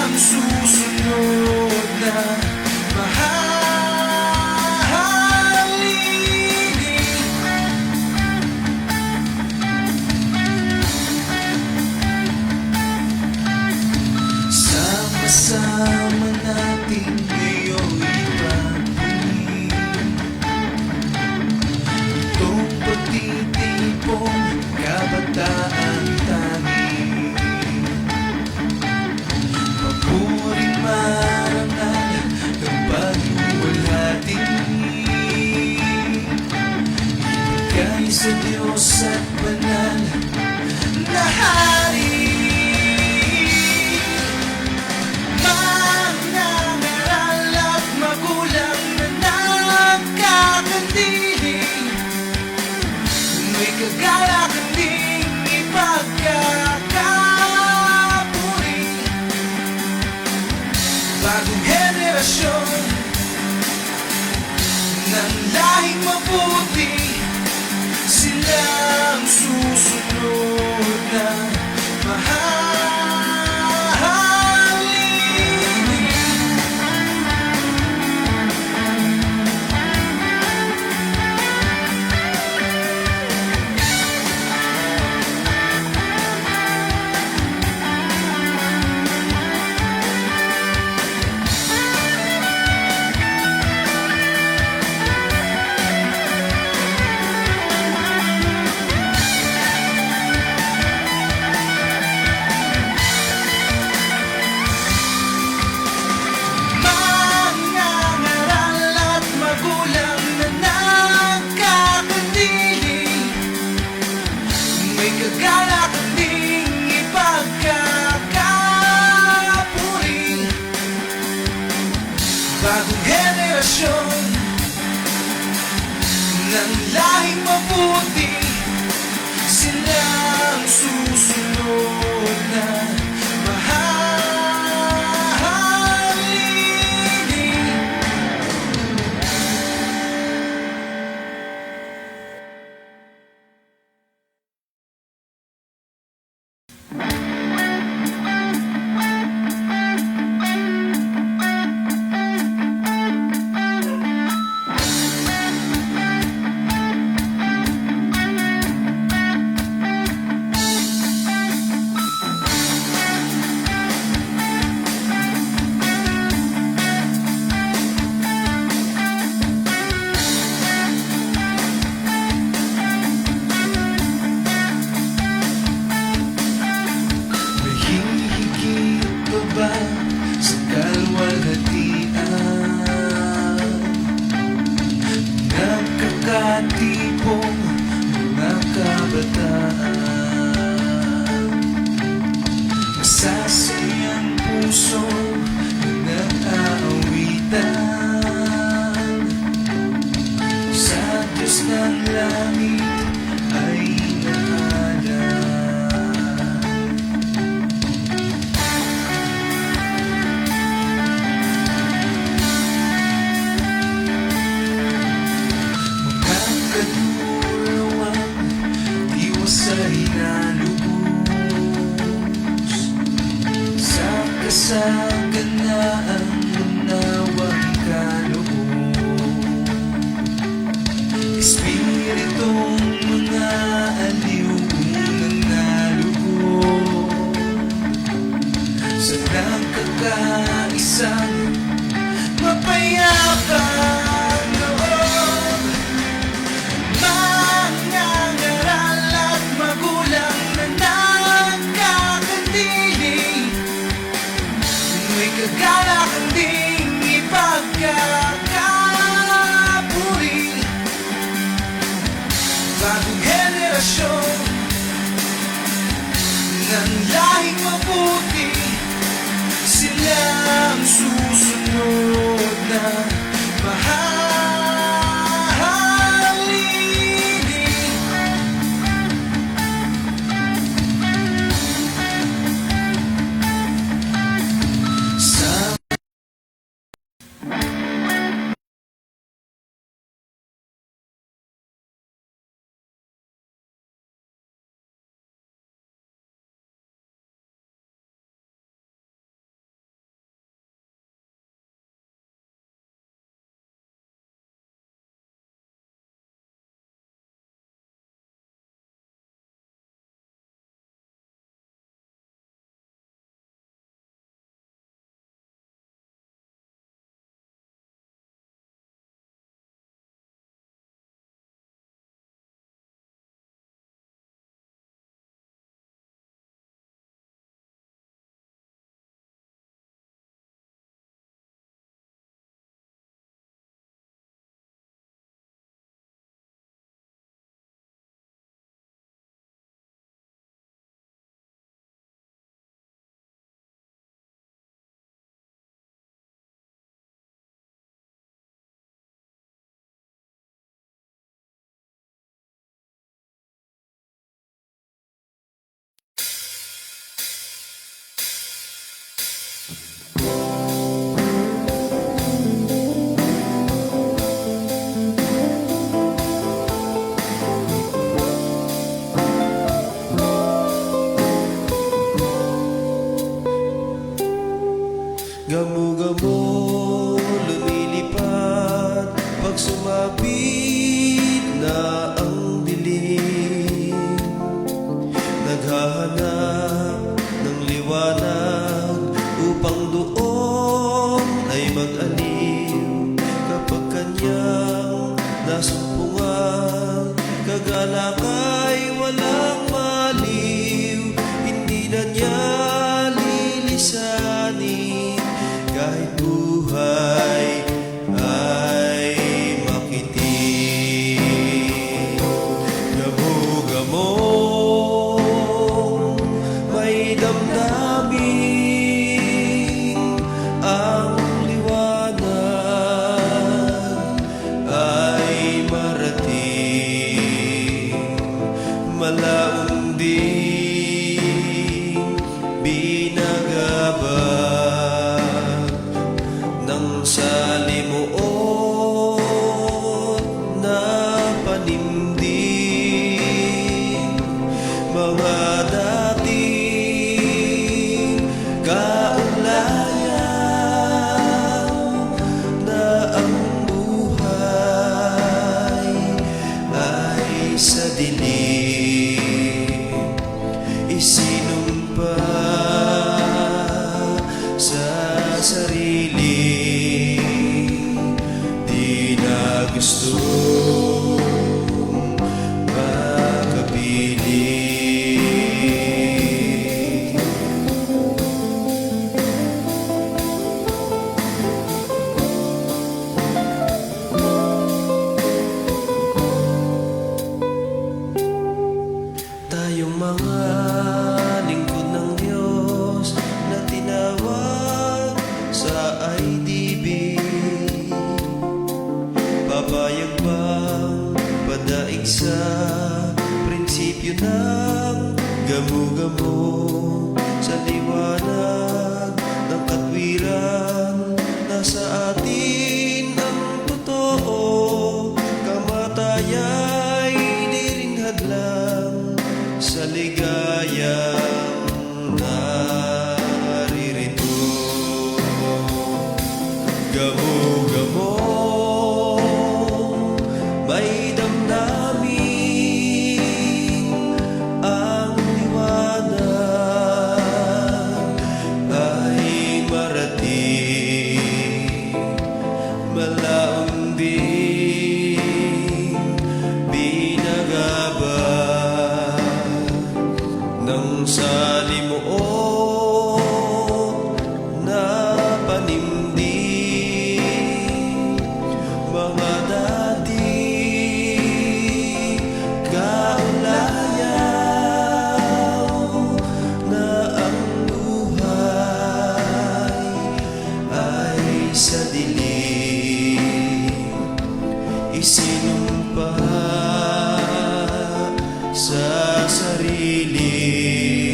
ang susunod na mahalin. Sama-sama natin ngayong ipagpili itong pagtitipong kabataan tangi. Maburing marangal ng pagluwalhati, ibigay sa Diyos at banal na hari. Kagaya kanding ipagkakapuri, bagong henerasyon ng lahing mabuti, silang susunod na mahalin. Kagaya kanding ipagkakapuri, bagong henerasyon ng lahing mabuti, silang susunod na mahalin. Sa kalwalhatian, nagkakatipong mga kabataan, masasayang puso na nag-aawitan, sa Diyos ng langit ay nahalan. Sa hinalubos, sa kasaganaan munawang kaloob, espiritong mga aliw unang naloob, sa nagkakaisang mapayapa. Kagaya kanding ipagkakapuri, bagong henerasyon ng lahing mabuti, silang susunod na naghahanap ng liwanag upang doon ay mag-aliw kapag kanyang nasumpungan. Kagalakay walang maliw, hindi na niya lilisanin kahit buhay ay makiting. Gamo-gamong may damdamin, ang liwanag ay marating. Malaong din binagabag ng salimuot na panimdim, mga dating kaugnayan na ang buhay ay sa dilim isinumpa sa sarili, di na gustong makapiling. Tayong mga lingkod ng Diyos na tinawag sa IDB, papayag bang padaig sa prinsipyo ng gamo-gamo sa liwanag ng katwiran? Nasa atin ang totoo, kamataya'y di rin hadlang sa ligayang naririto. Gamo-gamo may damdamin, ang liwanag ay marating. Malaong din binagabag ng salimuot na panimdim, mga dating kaugnayan na ang buhay ay sa dilim isinumpa sa sarili,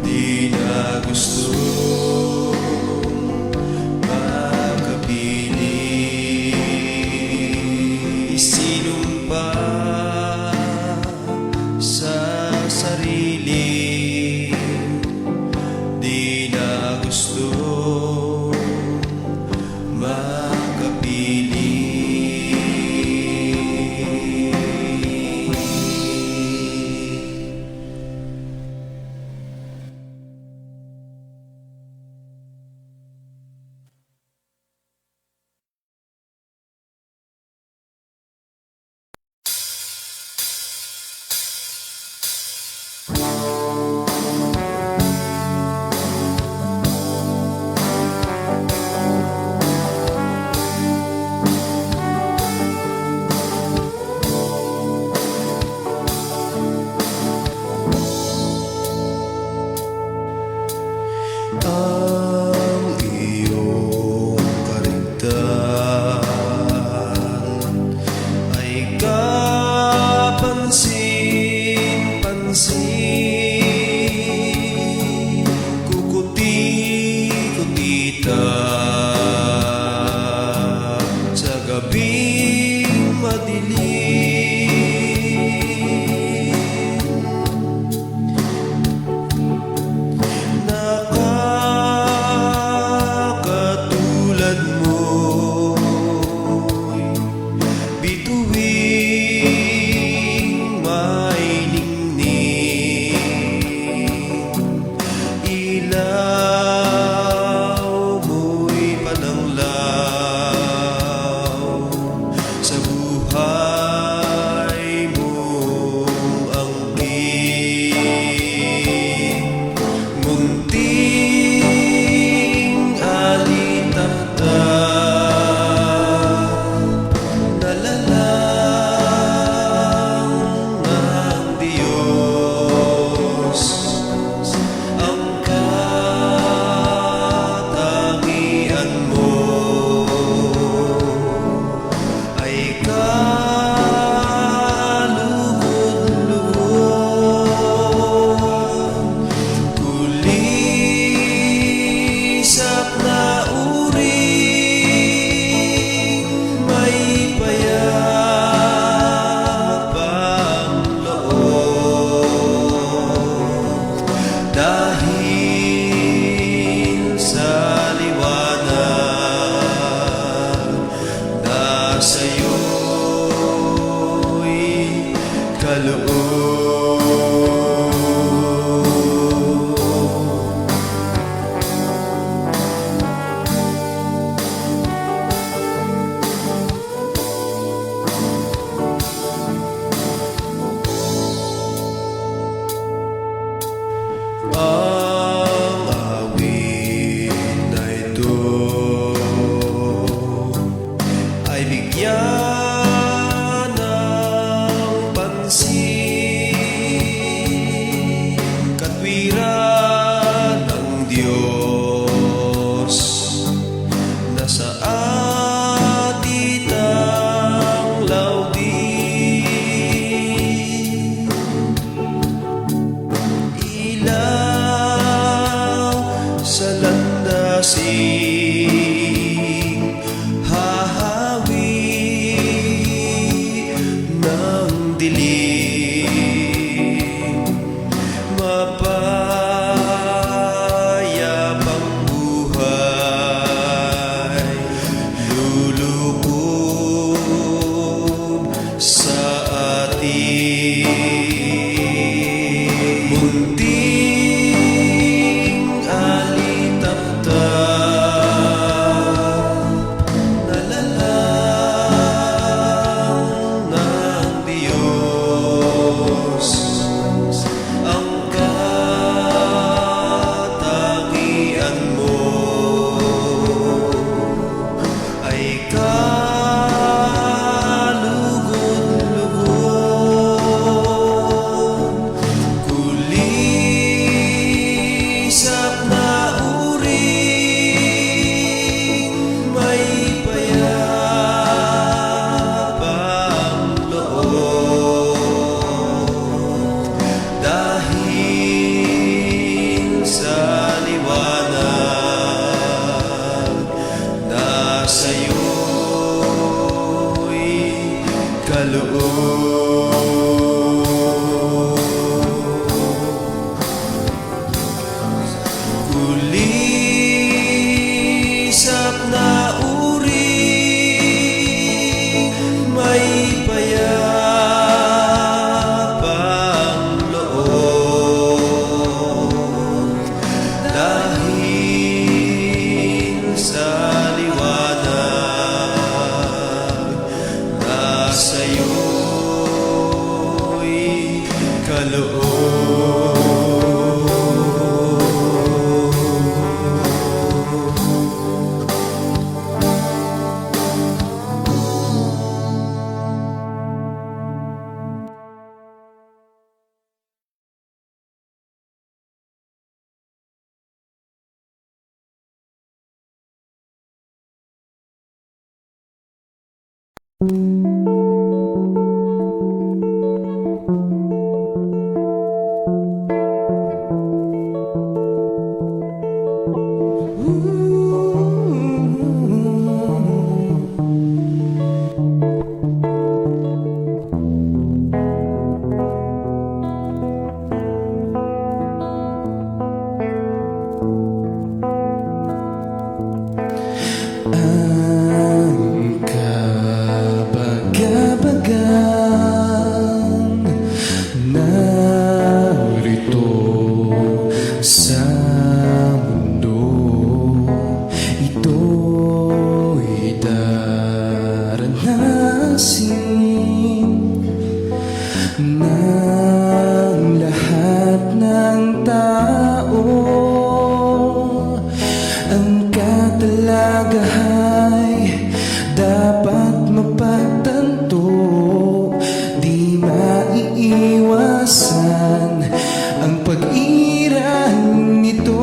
di na gustong makapiling. Isinumpa sa sarili, di na gustong makapiling. Ang awit na ito ay bigyan ng pansin, katwiran ng Diyos na sa atitang laudin. Ilaw sa landasing hahawi ng dilim, mapayapang buhay lulubog sa ating munting alitaptap na lalang ng Diyos. Ang katangian mo ay kalugod-lugod, kulisap na uring may payapang loob, dahil sa liwanag na sa'yo'y kaloob. Kulisap na uring may payapang loob, dahil sa liwanag na sa'yo'y kaloob. Ang kabag-abagang narito sa mundo, ito'y daranasin ng lahat ng tao. Ang katalagahay dapat mapagtanto, di maiiwasan ang pag-iral nito.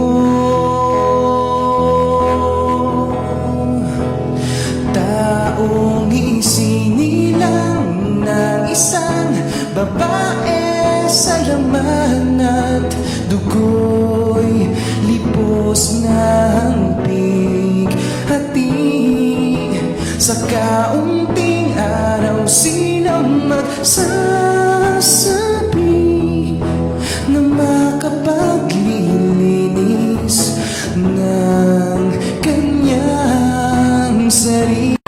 Taong isinilang ng isang babae sa laman at dugo'y lipos ng pighati. Sa kaunting araw sila magsasabi na makapaglilinis ng kanyang sarili.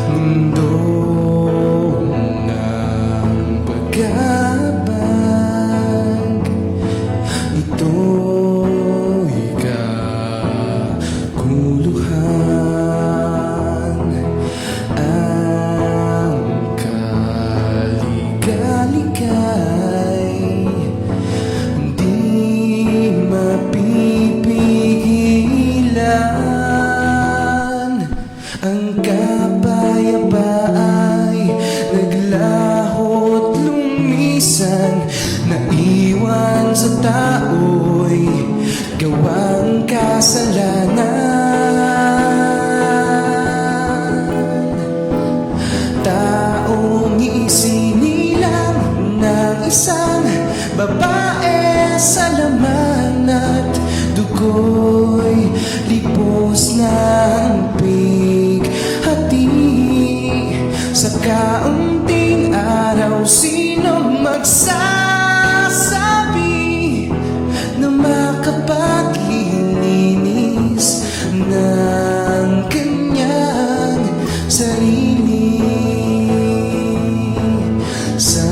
Mundong pagkabag. Ito'y kaguluhan. Ang kaligaligay hindi mapipigilan. Ang kapayapa ay naglaho't lumisan, naiwan sa tao'y gawang kasalanan. Taong isinilang ng isang babae sa laman at dugo'y lipos ng pighati. Sa kaunting araw, sino magsasabi na makapaglilinis ng kanyang sarili sa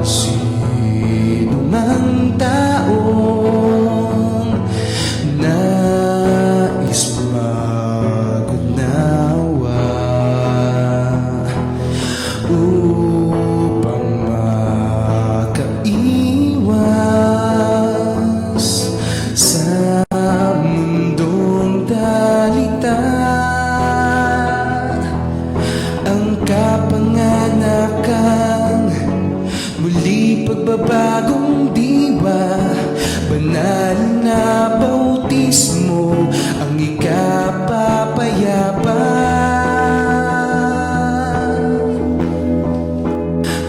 sinumang taong nais mag-unawa upang makaiwas sa mundong dalita. Ang kapanganakan, muli pagbabagong diwa, banal na bautismo ang ikapapayapa.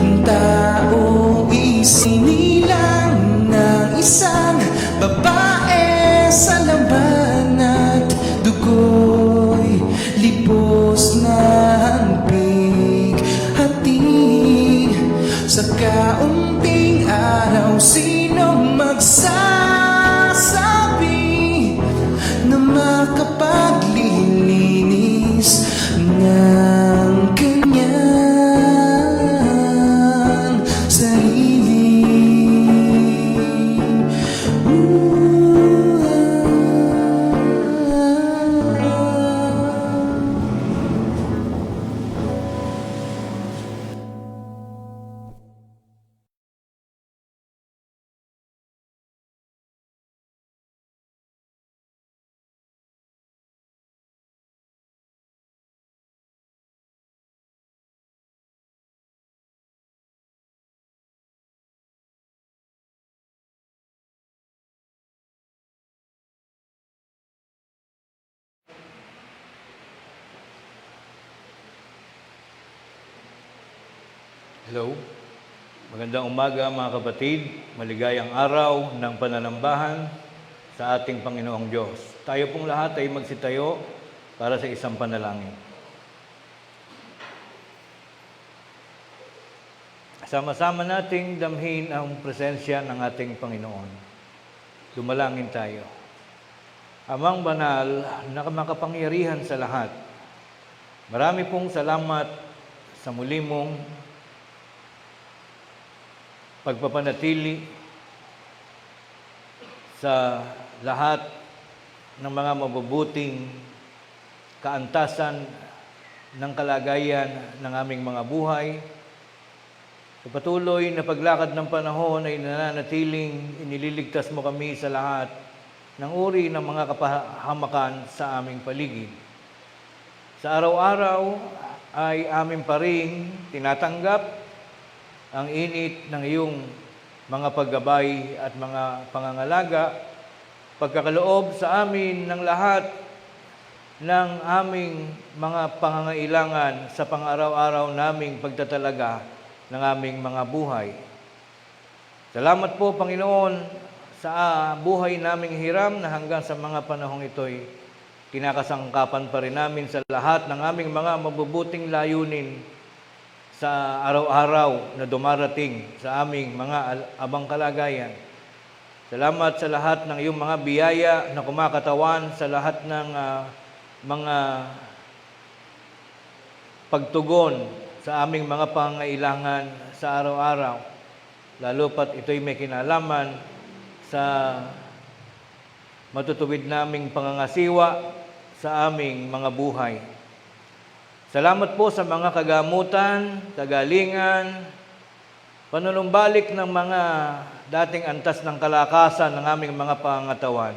Ang taong isinilang ng isang babae sa laman at dugo'y lipos ng pighati. Sa kaunting araw, sino magsasabi na makapaglilinis ng kanyang sarili? Hello. Magandang umaga mga kapatid. Maligayang araw ng pananambahan sa ating Panginoong Diyos. Tayo pong lahat ay magsitayo para sa isang panalangin. Sama-sama nating damhin ang presensya ng ating Panginoon. Dumalangin tayo. Amang banal na makapangyarihan sa lahat, marami pong salamat sa muli mong pagpapanatili sa lahat ng mga mabubuting kaantasan ng kalagayan ng aming mga buhay. Sa patuloy na paglakad ng panahon ay nananatiling inililigtas mo kami sa lahat ng uri ng mga kapahamakan sa aming paligid. Sa araw-araw ay amin pa rin tinatanggap ang init ng iyong mga paggabay at mga pangangalaga, pagkakaloob sa amin ng lahat ng aming mga pangangailangan sa pang-araw-araw naming pagtatalaga ng aming mga buhay. Salamat po, Panginoon, sa buhay naming hiram na hanggang sa mga panahong ito'y kinakasangkapan pa rin namin sa lahat ng aming mga mabubuting layunin sa araw-araw na dumarating sa aming mga abang kalagayan. Salamat sa lahat ng iyong mga biyaya na kumakatawan sa lahat ng mga pagtugon sa aming mga pangailangan sa araw-araw, lalo pat ito'y may kinalaman sa matutuwid naming pangangasiwa sa aming mga buhay. Salamat po sa mga kagamutan, kagalingan, panunumbalik ng mga dating antas ng kalakasan ng aming mga pangatawan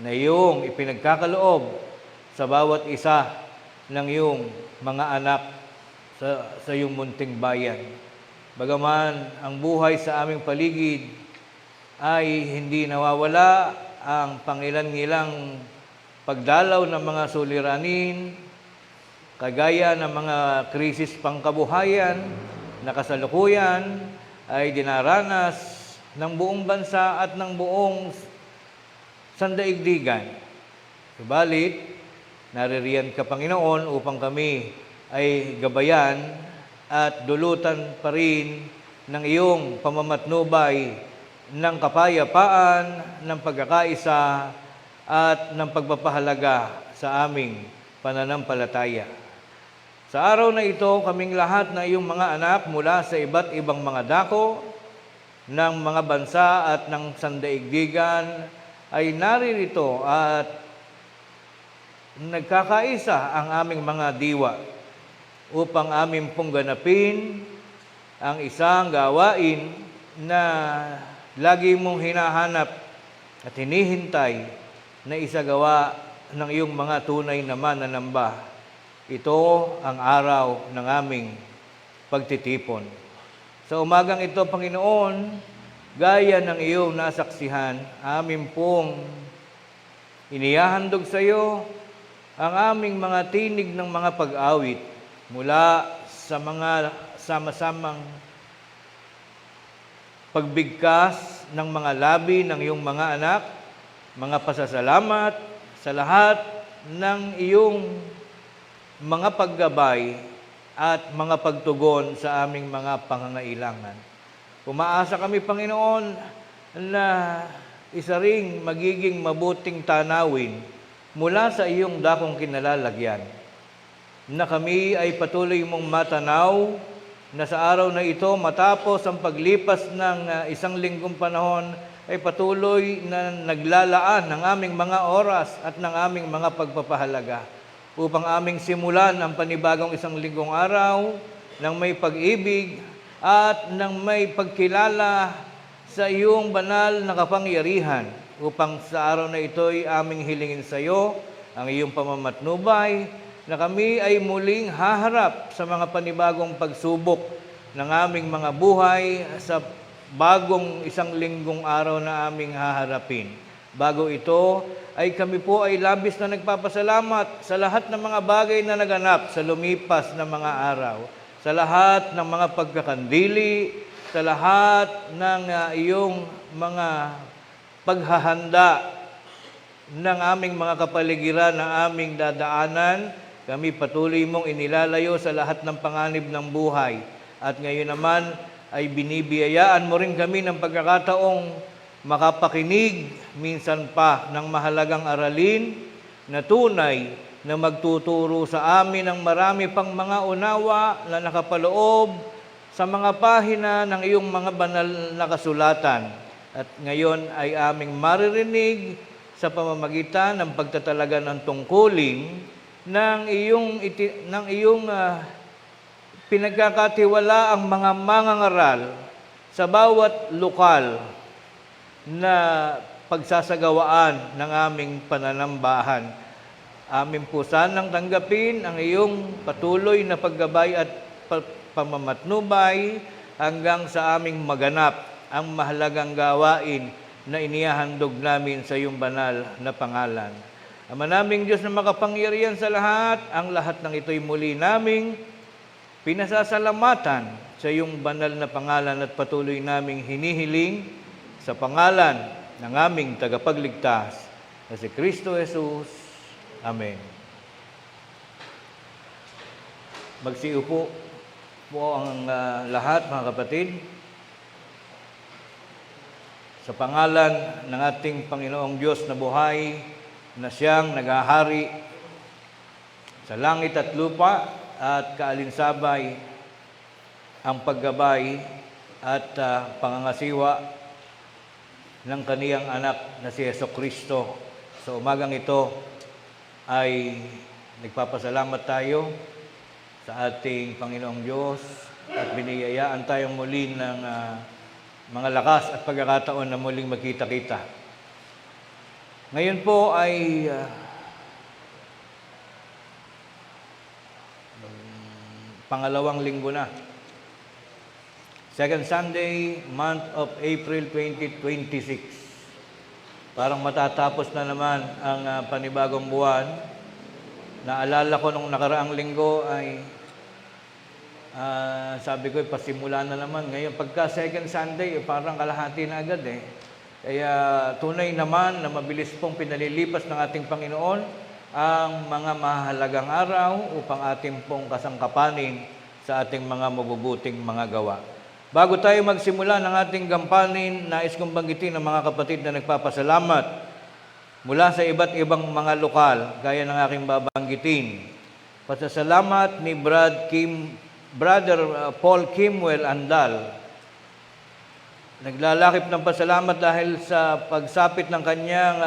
na iyong ipinagkakaloob sa bawat isa ng iyong mga anak sa iyong munting bayan. Bagaman ang buhay sa aming paligid ay hindi nawawala ang pangilan-ngilang pagdalaw ng mga suliranin, kagaya ng mga krisis pangkabuhayan na kasalukuyan ay dinaranas ng buong bansa at ng buong sandaigdigan. Subalit, naririyan ka, Panginoon, upang kami ay gabayan at dulutan pa rin ng iyong pamamatnubay ng kapayapaan, ng pagkakaisa at ng pagpapahalaga sa aming pananampalataya. Sa araw na ito, kaming lahat na iyong mga anak mula sa iba't ibang mga dako ng mga bansa at ng sandaigdigan ay naririto at nagkakaisa ang aming mga diwa upang aming pong ganapin ang isang gawain na lagi mong hinahanap at hinihintay na isagawa ng iyong mga tunay na mananamba. Ito ang araw ng aming pagtitipon. Sa umagang ito, Panginoon, gaya ng iyong nasaksihan, amin pong inihahandog sa iyo ang aming mga tinig ng mga pag-awit mula sa mga sama-samang pagbigkas ng mga labi ng iyong mga anak, mga pasasalamat sa lahat ng iyong mga paggabay at mga pagtugon sa aming mga pangangailangan. Umaasa kami, Panginoon, na isa ring magiging mabuting tanawin mula sa iyong dakong kinalalagyan, na kami ay patuloy mong matanaw na sa araw na ito, matapos ang paglipas ng isang linggong panahon, ay patuloy na naglalaan ng aming mga oras at ng aming mga pagpapahalaga upang aming simulan ang panibagong isang linggong araw ng may pag-ibig at ng may pagkilala sa iyong banal na kapangyarihan, upang sa araw na ito'y aming hilingin sa iyo ang iyong pamamatnubay, na kami ay muling haharap sa mga panibagong pagsubok ng aming mga buhay sa bagong isang linggong araw na aming haharapin. Bago ito, ay kami po ay labis na nagpapasalamat sa lahat ng mga bagay na naganap sa lumipas na mga araw, sa lahat ng mga pagkakandili, sa lahat ng iyong mga paghahanda ng aming mga kapaligiran, ng aming dadaanan. Kami patuloy mong inilalayo sa lahat ng panganib ng buhay. At ngayon naman ay binibiyayaan mo rin kami ng pagkakataong makapakinig minsan pa ng mahalagang aralin na tunay na magtuturo sa amin ng marami pang mga unawa na nakapaloob sa mga pahina ng iyong mga banal na kasulatan. At ngayon ay aming maririnig sa pamamagitan ng pagtatalaga ng tungkulin ng iyong pinagkakatiwala ang mga mangangaral sa bawat lokal na pagsasagawaan ng aming pananambahan. Amin po sanang tanggapin ang iyong patuloy na paggabay at pamamatnubay hanggang sa aming maganap ang mahalagang gawain na inihahandog namin sa iyong banal na pangalan. Ama naming Diyos na makapangyarihan sa lahat, ang lahat ng ito'y muli naming pinasasalamatan sa iyong banal na pangalan at patuloy naming hinihiling sa pangalan ng aming tagapagligtas na si Kristo Jesus. Amen. Magsiupo po ang lahat, mga kapatid. Sa pangalan ng ating Panginoong Diyos na buhay, na siyang naghahari sa langit at lupa at kaalinsabay ang paggabay at pangangasiwa ng kaniyang anak na si Jesucristo. Sa umagang ito ay nagpapasalamat tayo sa ating Panginoong Diyos at biniyayaan tayong muli ng mga lakas at pagkakataon na muling magkita-kita. Ngayon po ay pangalawang linggo na. Second Sunday, month of April 2026. Parang matatapos na naman ang panibagong buwan. Naalala ko nung nakaraang linggo ay sabi ko, pasimula na naman. Ngayon, pagka second Sunday, parang kalahati na agad eh. Kaya tunay naman na mabilis pong pinalilipas ng ating Panginoon ang mga mahalagang araw upang ating pong kasangkapanin sa ating mga mabubuting mga gawa. Bago tayo magsimula ng ating gampanin, nais kong banggitin ang mga kapatid na nagpapasalamat mula sa iba't ibang mga lokal, gaya ng aking babanggitin. Pasasalamat ni Brother Paul Kimwell Andal. Naglalakip ng pasalamat dahil sa pagsapit ng kanyang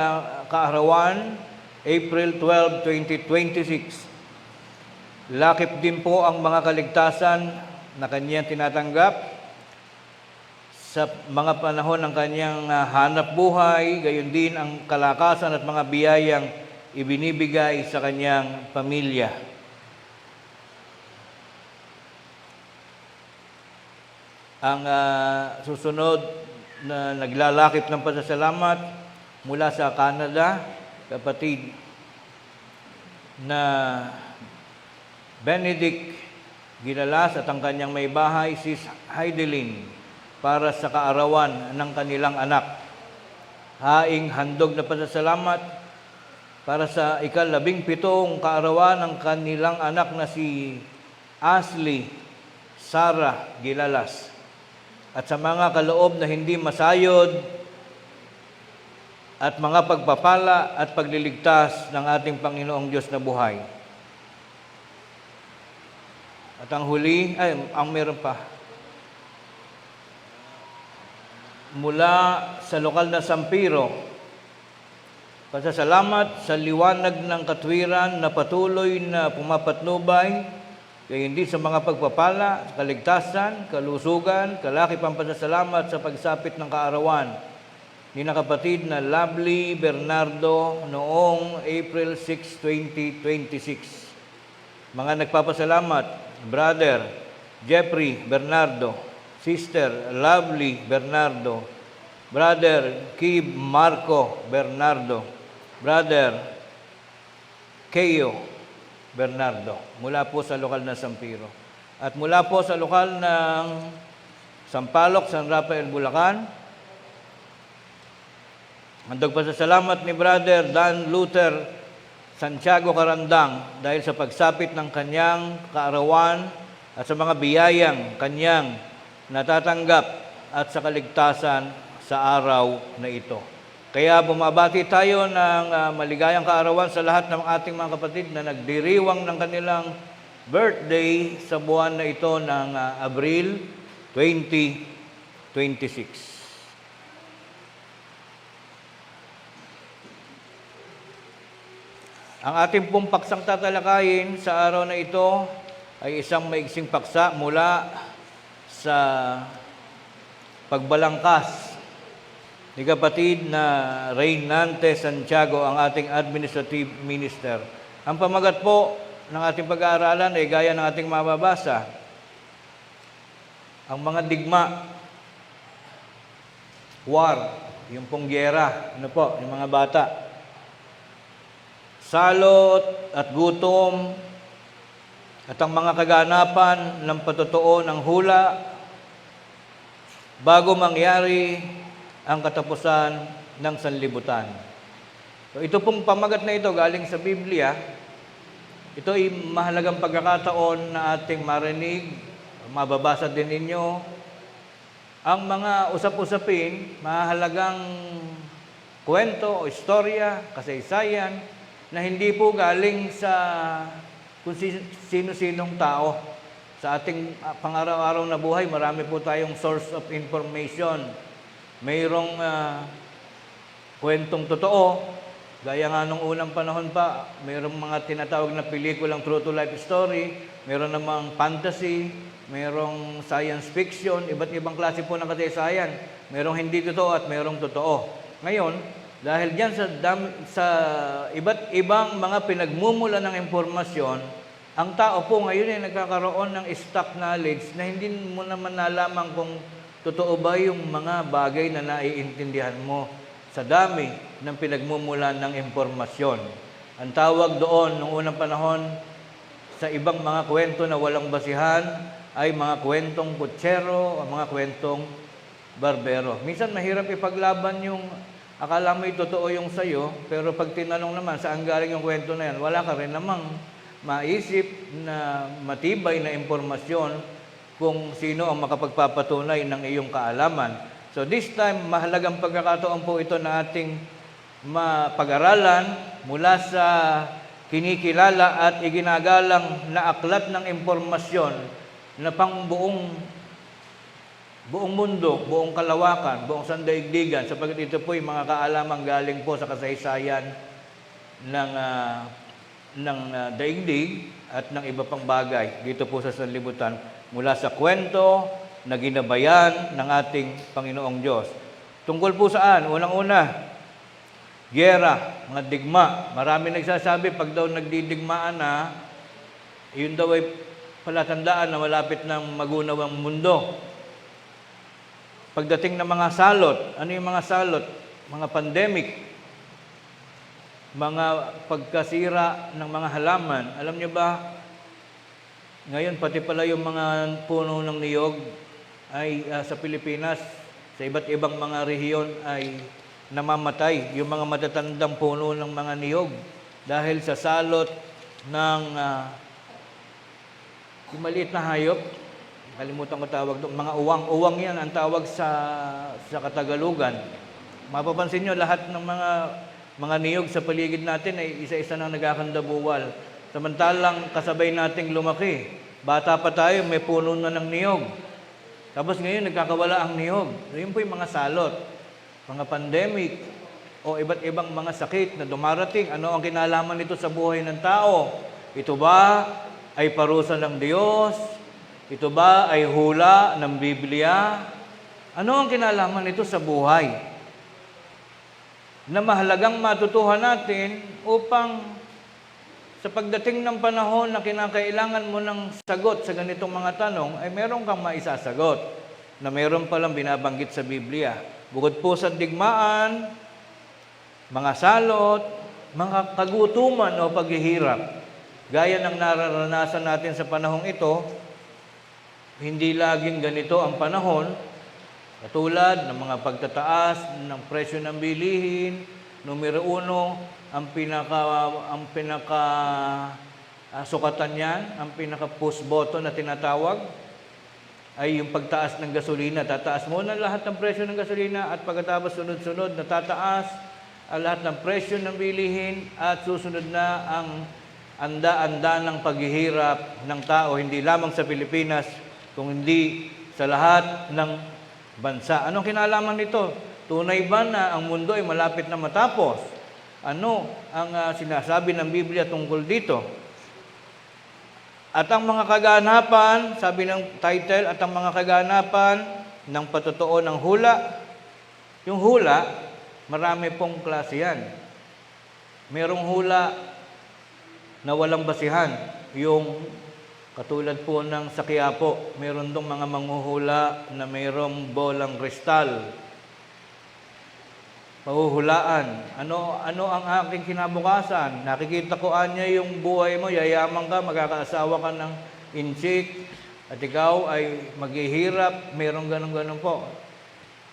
kaarawan, April 12, 2026. Lakip din po ang mga kaligtasan na kanyang tinatanggap sa mga panahon ng kanyang hanap buhay, gayon din ang kalakasan at mga biyayang ibinibigay sa kanyang pamilya. Ang susunod na naglalakip ng pasasalamat mula sa Canada, kapatid na Benedict Gilalas at ang kanyang may bahay, Sis Heidelin, para sa kaarawan ng kanilang anak. Haing handog na pasasalamat para sa ika-17 kaarawan ng kanilang anak na si Ashley Sarah Gilalas. At sa mga kaloob na hindi masayod at mga pagpapala at pagliligtas ng ating Panginoong Diyos na buhay. At ang huli, ang meron pa. Mula sa lokal na Sampiro, pasasalamat sa liwanag ng katwiran na patuloy na pumapatnubay, kaya hindi sa mga pagpapala, kaligtasan, kalusugan, kalakipang pasasalamat sa pagsapit ng kaarawan ni na kapatid na Lovely Bernardo noong April 6, 2026. Mga nagpapasalamat, Brother Jeffrey Bernardo, Sister Lovely Bernardo, Brother Kib Marco Bernardo, Brother Keyo Bernardo, mula po sa lokal na Sampiro. At mula po sa lokal ng Sampaloc, San Rafael, Bulacan, handog pasasalamat ni Brother Dan Luther Santiago Carandang dahil sa pagsapit ng kanyang kaarawan at sa mga biyayang kanyang natatanggap at sa kaligtasan sa araw na ito. Kaya bumabati tayo ng maligayang kaarawan sa lahat ng ating mga kapatid na nagdiriwang ng kanilang birthday sa buwan na ito ng Abril 2026. Ang ating pong paksang tatalakayin sa araw na ito ay isang maiksing paksa mula sa pagbalangkas ni kapatid na Reynante Santiago, ang ating administrative minister. Ang pamagat po ng ating pag-aaralan ay gaya ng ating mababasa. Ang mga digma, war, yung pong gyera, yung mga bata, salot at gutom, at ang mga kaganapan ng patotoo ng hula bago mangyari ang katapusan ng sanlibutan. So ito pong pamagat na ito galing sa Biblia. Ito ay mahalagang pagkakataon na ating marinig, mababasa din ninyo ang mga usap-usapin, mahalagang kwento o istorya, kasaysayan na hindi po galing sa kung sino-sinong tao, Sa ating pang-araw-araw na buhay, marami po tayong source of information. Mayroong kwentong totoo, gaya nga nung unang panahon pa, mayroong mga tinatawag na pelikulang true to life story, mayroon namang fantasy, mayroong science fiction, iba't ibang klase po ng kasaysayan. Mayroong hindi totoo at mayroong totoo. Ngayon, dahil diyan sa iba't ibang mga pinagmumula ng impormasyon, ang tao po ngayon ay nagkakaroon ng stock knowledge na hindi mo naman nalaman kung totoo ba yung mga bagay na naiintindihan mo sa dami ng pinagmumulan ng impormasyon. Ang tawag doon noong unang panahon sa ibang mga kwento na walang basihan ay mga kwentong kutsero o mga kwentong barbero. Minsan mahirap ipaglaban yung akala mo'y totoo yung sayo, pero pag tinanong naman saan galing yung kwento na yan, wala ka rin namang maisip na matibay na impormasyon kung sino ang makapagpapatunay ng iyong kaalaman. So this time, mahalagang pagkakataon po ito na ating mapag-aralan mula sa kinikilala at iginagalang na aklat ng impormasyon na pang buong mundo, buong kalawakan, buong sandaigdigan, sapagkat ito po yung mga kaalamang galing po sa kasaysayan ng daigdig at ng iba pang bagay dito po sa sanlibutan mula sa kwento na ginabayan ng ating Panginoong Diyos. Tungkol po saan? Unang-una, giyera, mga digma. Marami nagsasabi pag daw nagdidigmaan na, yun daw ay palatandaan na malapit ng magunaw ang mundo. Pagdating ng mga salot, ano yung mga salot? Mga pandemic, mga pagkasira ng mga halaman. Alam niyo ba, ngayon pati pala yung mga puno ng niyog ay sa Pilipinas, sa iba't ibang mga rehiyon ay namamatay. Yung mga matatandang puno ng mga niyog dahil sa salot ng yung maliit na hayop, kalimutan ko tawag doon, mga uwang. Uwang yan ang tawag sa Katagalugan. Mapapansin nyo, lahat ng mga niyog sa paligid natin ay isa-isa nang nagkakandabuwal. Samantalang kasabay nating lumaki. Bata pa tayo, may puno na ng niyog. Tapos ngayon, nagkakawala ang niyog. Yun po yung mga salot, mga pandemic, o iba't ibang mga sakit na dumarating. Ano ang kinalaman nito sa buhay ng tao? Ito ba ay parusa ng Diyos? Ito ba ay hula ng Biblia? Ano ang kinalaman nito sa buhay? Na mahalagang matutuhan natin upang sa pagdating ng panahon na kinakailangan mo ng sagot sa ganitong mga tanong, ay meron kang maisasagot na meron palang binabanggit sa Biblia. Bukod po sa digmaan, mga salot, mga kagutuman o paghihirap. Gaya ng nararanasan natin sa panahong ito, hindi laging ganito ang panahon. Katulad ng mga pagtataas ng presyo ng bilihin, numero 1, ang pinaka sukatan niyan, ang pinaka push button na tinatawag, ay yung pagtaas ng gasolina. Tataas muna lahat ng presyo ng gasolina at pagkatapos sunod-sunod natataas ang lahat ng presyo ng bilihin at susunod na ang anda-anda ng paghihirap ng tao, hindi lamang sa Pilipinas, kung hindi sa lahat ng bansa. Anong kinalaman nito? Tunay ba na ang mundo ay malapit na matapos? Ano ang sinasabi ng Biblia tungkol dito? At ang mga kaganapan, sabi ng title, at ang mga kaganapan ng patotoo ng hula. Yung hula, marami pong klase yan. Merong hula na walang basihan. Yung katulad po ng sa Quiapo, meron dong mga manghuhula na mayroong bolang kristal. Pahuhulaan. Ano ang aking kinabukasan? Nakikita ko anya yung buhay mo, yayaman ka, magkakaasawa ka ng inchik, at ikaw ay maghihirap, mayroong ganun-ganun po.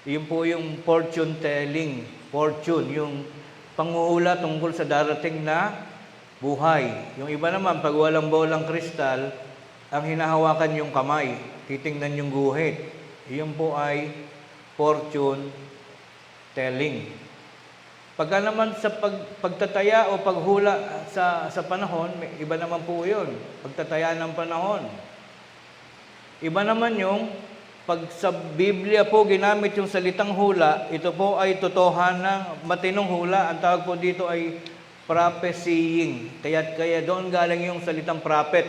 Yun po yung fortune telling. Fortune, yung panghuhula tungkol sa darating na buhay. Yung iba naman, pag walang bolang kristal, ang hinahawakan yung kamay, titingnan yung guhit. Iyon po ay fortune telling. Pagka naman sa pagtataya o paghula sa panahon, iba naman po yun. Pagtataya ng panahon. Iba naman yung pag sa Biblia po ginamit yung salitang hula, ito po ay totohanan ng matinong hula. Ang tawag po dito ay prophesying. Kaya doon galing yung salitang prophet.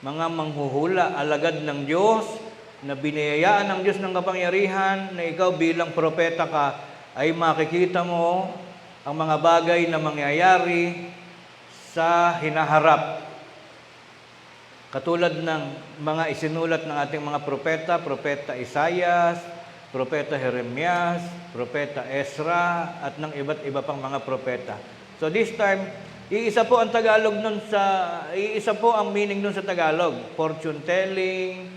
Mga manghuhula, alagad ng Diyos, na biniyayaan ng Diyos ng kapangyarihan, na ikaw bilang propeta ka, ay makikita mo ang mga bagay na mangyayari sa hinaharap. Katulad ng mga isinulat ng ating mga propeta, Propeta Isaias, Propeta Jeremias, Propeta Ezra, at ng iba't iba pang mga propeta. So this time, iisa po ang iisa po ang meaning nun sa Tagalog. Fortune telling,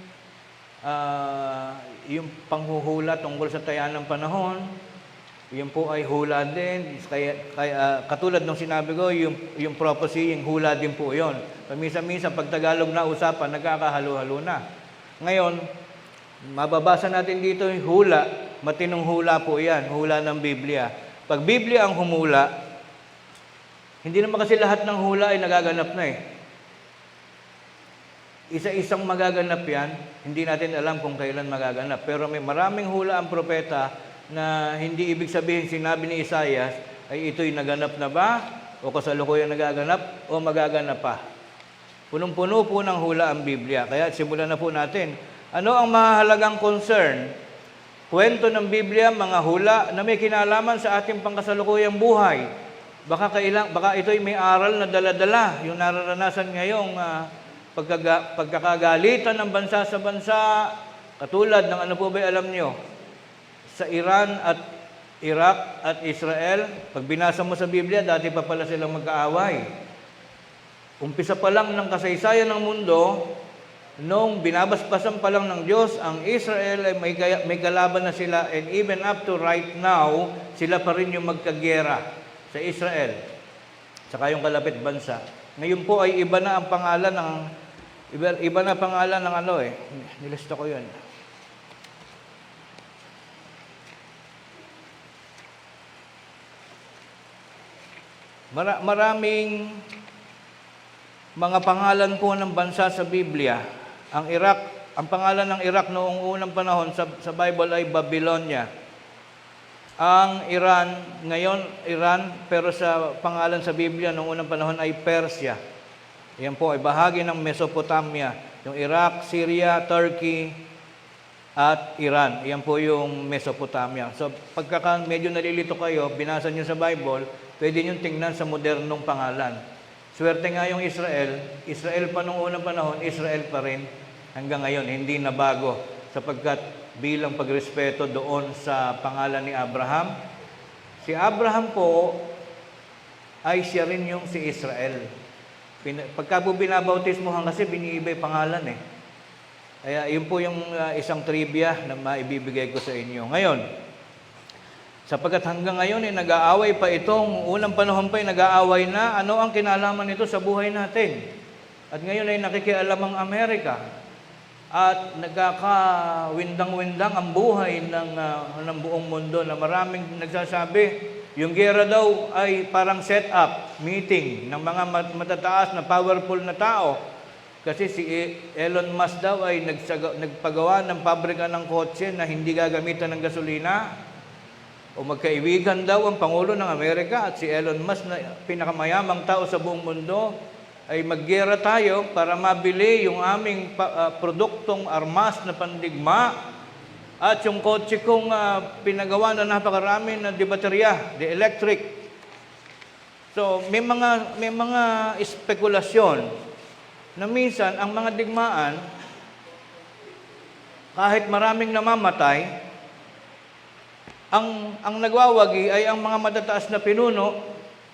yung panghuhula tungkol sa tayaan ng panahon, yun po ay hula din. Kaya katulad ng sinabi ko, yung prophecy, yung hula din po yun. Paminsan-minsan, pag Tagalog na usapan, nagkakahalo-halo na. Ngayon, mababasa natin dito yung hula. Matinong hula po yan, hula ng Biblia. Pag Biblia ang humula, hindi naman kasi lahat ng hula ay nagaganap na eh. Isa-isang magaganap yan, hindi natin alam kung kailan magaganap. Pero may maraming hula ang propeta na hindi ibig sabihin sinabi ni Isaias ay ito'y naganap na ba o kasalukuyan nagaganap o magaganap pa. Punong-puno po ng hula ang Biblia. Kaya simulan na po natin. Ano ang mahalagang concern? Kwento ng Biblia, mga hula na may kinalaman sa ating pangkasalukuyang buhay. Baka ito'y may aral na dala-dala, yung nararanasan ngayong pagkakagalitan ng bansa sa bansa, katulad ng ano po ba alam nyo? Sa Iran at Iraq at Israel, pag binasa mo sa Biblia, dati pa pala silang magkaaway. Umpisa pa lang ng kasaysayan ng mundo, nung binabasbasan pa lang ng Diyos, ang Israel ay may kalaban na sila, and even up to right now, sila pa rin yung magkagera sa Israel, saka yung kalapit bansa. Ngayon po ay iba na pangalan ng ano eh, nilista ko yun. Maraming mga pangalan po ng bansa sa Biblia. Ang Iraq, ang pangalan ng Iraq noong unang panahon sa Bible ay Babylonia. Ang Iran, ngayon Iran, pero sa pangalan sa Biblia noong unang panahon ay Persia. Yan po ay bahagi ng Mesopotamia. Yung Iraq, Syria, Turkey, at Iran. Yan po yung Mesopotamia. So pagka medyo nalilito kayo, binasa nyo sa Bible, pwede nyo tingnan sa modernong pangalan. Swerte nga yung Israel pa noong unang panahon, Israel pa rin hanggang ngayon, hindi na bago. Sapagkat bilang pagrespeto doon sa pangalan ni Abraham, si Abraham po ay siya rin yung si Israel. Pagka po binabautismohan kasi biniibay pangalan eh. Kaya yun po yung isang trivia na maibibigay ko sa inyo. Ngayon, sapagkat hanggang ngayon ay nag-aaway pa itong unang panahon pa ay nag-aaway na, ano ang kinalaman nito sa buhay natin? At ngayon ay nakikialam ang Amerika. At nagkakawindang-windang ang buhay ng buong mundo na maraming nagsasabi, yung gera daw ay parang set-up meeting ng mga matataas na powerful na tao. Kasi si Elon Musk daw ay nagpagawa ng pabrika ng kotse na hindi gagamitan ng gasolina. O magkaibigan daw ang Pangulo ng Amerika at si Elon Musk na pinakamayamang tao sa buong mundo ay maggera tayo para mabili yung aming produktong armas na pandigma at yung kotse kong pinagawa na napakarami na di baterya, di electric. So may mga espekulasyon na minsan ang mga digmaan kahit maraming namamatay, ang nagwawagi ay ang mga matataas na pinuno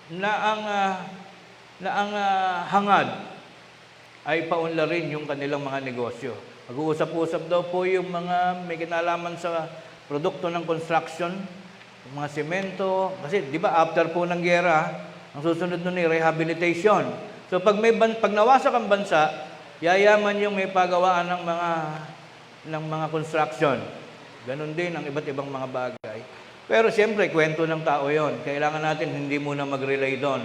na ang hangad ay paunlarin yung kanilang mga negosyo. Mag-uusap-usap daw po yung mga may kinalaman sa produkto ng construction, yung mga semento, kasi di ba after po ng giyera, ang susunod nun ay rehabilitation. So pag nawasak ang bansa, yayaman yung may pagawaan ng mga construction. Ganon din ang iba't ibang mga bagay. Pero siyempre, kwento ng tao yon. Kailangan natin hindi muna mag-relay doon.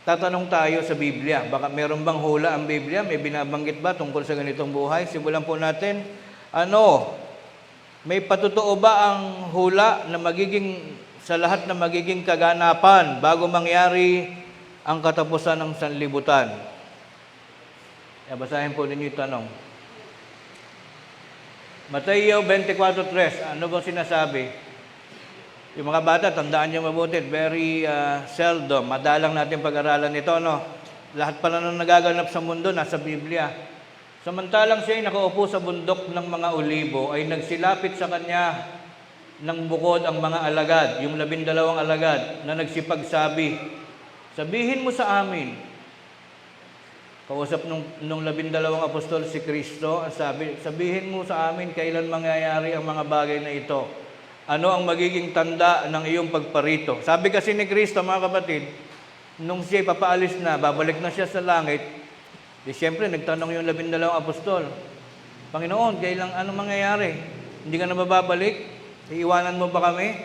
tatanong tayo sa Biblia. Baka meron bang hula ang Biblia? May binabanggit ba tungkol sa ganitong buhay? Simulan po natin. May patotoo ba ang hula na magiging sa lahat na magiging kaganapan bago mangyari ang katapusan ng sanlibutan? Basahin po ninyo yung tanong. Mateo 24:3. Ano bang sinasabi? Yung mga bata, tandaan nyo mabuti. Very seldom. Madalang natin pag-aralan ito, no? Lahat pala nung nagaganap sa mundo, nasa Biblia. Samantalang siya ay nakaupo sa bundok ng mga olibo, ay nagsilapit sa kanya ng bukod ang mga alagad, yung 12 alagad, na nagsipagsabi, sabihin mo sa amin. Kausap nung 12 apostol si Kristo, sabihin mo sa amin kailan mangyayari ang mga bagay na ito. Ano ang magiging tanda ng iyong pagparito? Sabi kasi ni Kristo, mga kapatid, nung siya papaalis na, babalik na siya sa langit, di siyempre nagtanong yung 12 apostol, Panginoon, kailan ano mangyayari? Hindi ka na babalik? Iiwanan mo ba kami?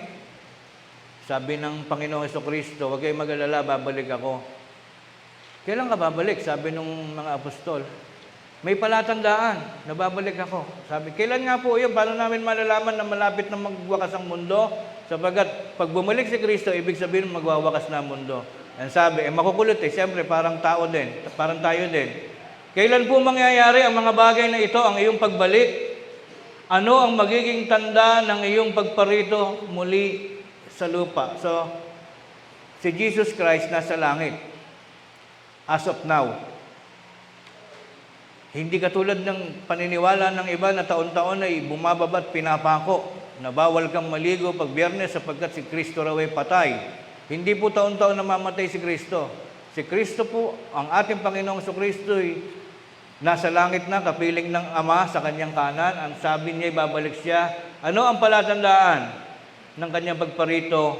Sabi ng Panginoong Jesucristo, huwag kayong mag-alala, babalik ako. Kailan ka babalik? Sabi ng mga apostol. May palatandaan na babalik ako. Sabi, kailan nga po yun? Paano namin malalaman na malapit na magwakas ang mundo? Sabagat pag bumalik si Kristo, ibig sabihin magwawakas na ang mundo. Yan sabi, makukulit siyempre parang tao din, parang tayo din. Kailan po mangyayari ang mga bagay na ito, ang iyong pagbalik? Ano ang magiging tanda ng iyong pagparito muli sa lupa? So, si Jesus Christ nasa langit. As of now. Hindi katulad ng paniniwala ng iba na taon-taon ay bumababa at pinapako na bawal kang maligo pag Biyernes sapagkat si Kristo raw ay patay. Hindi po taon-taon namamatay si Kristo. Si Kristo po, ang ating Panginoong Kristo ay nasa langit na, kapiling ng Ama sa kanyang kanan. Ang sabi niya, babalik siya. Ano ang palatandaan ng kanyang pagparito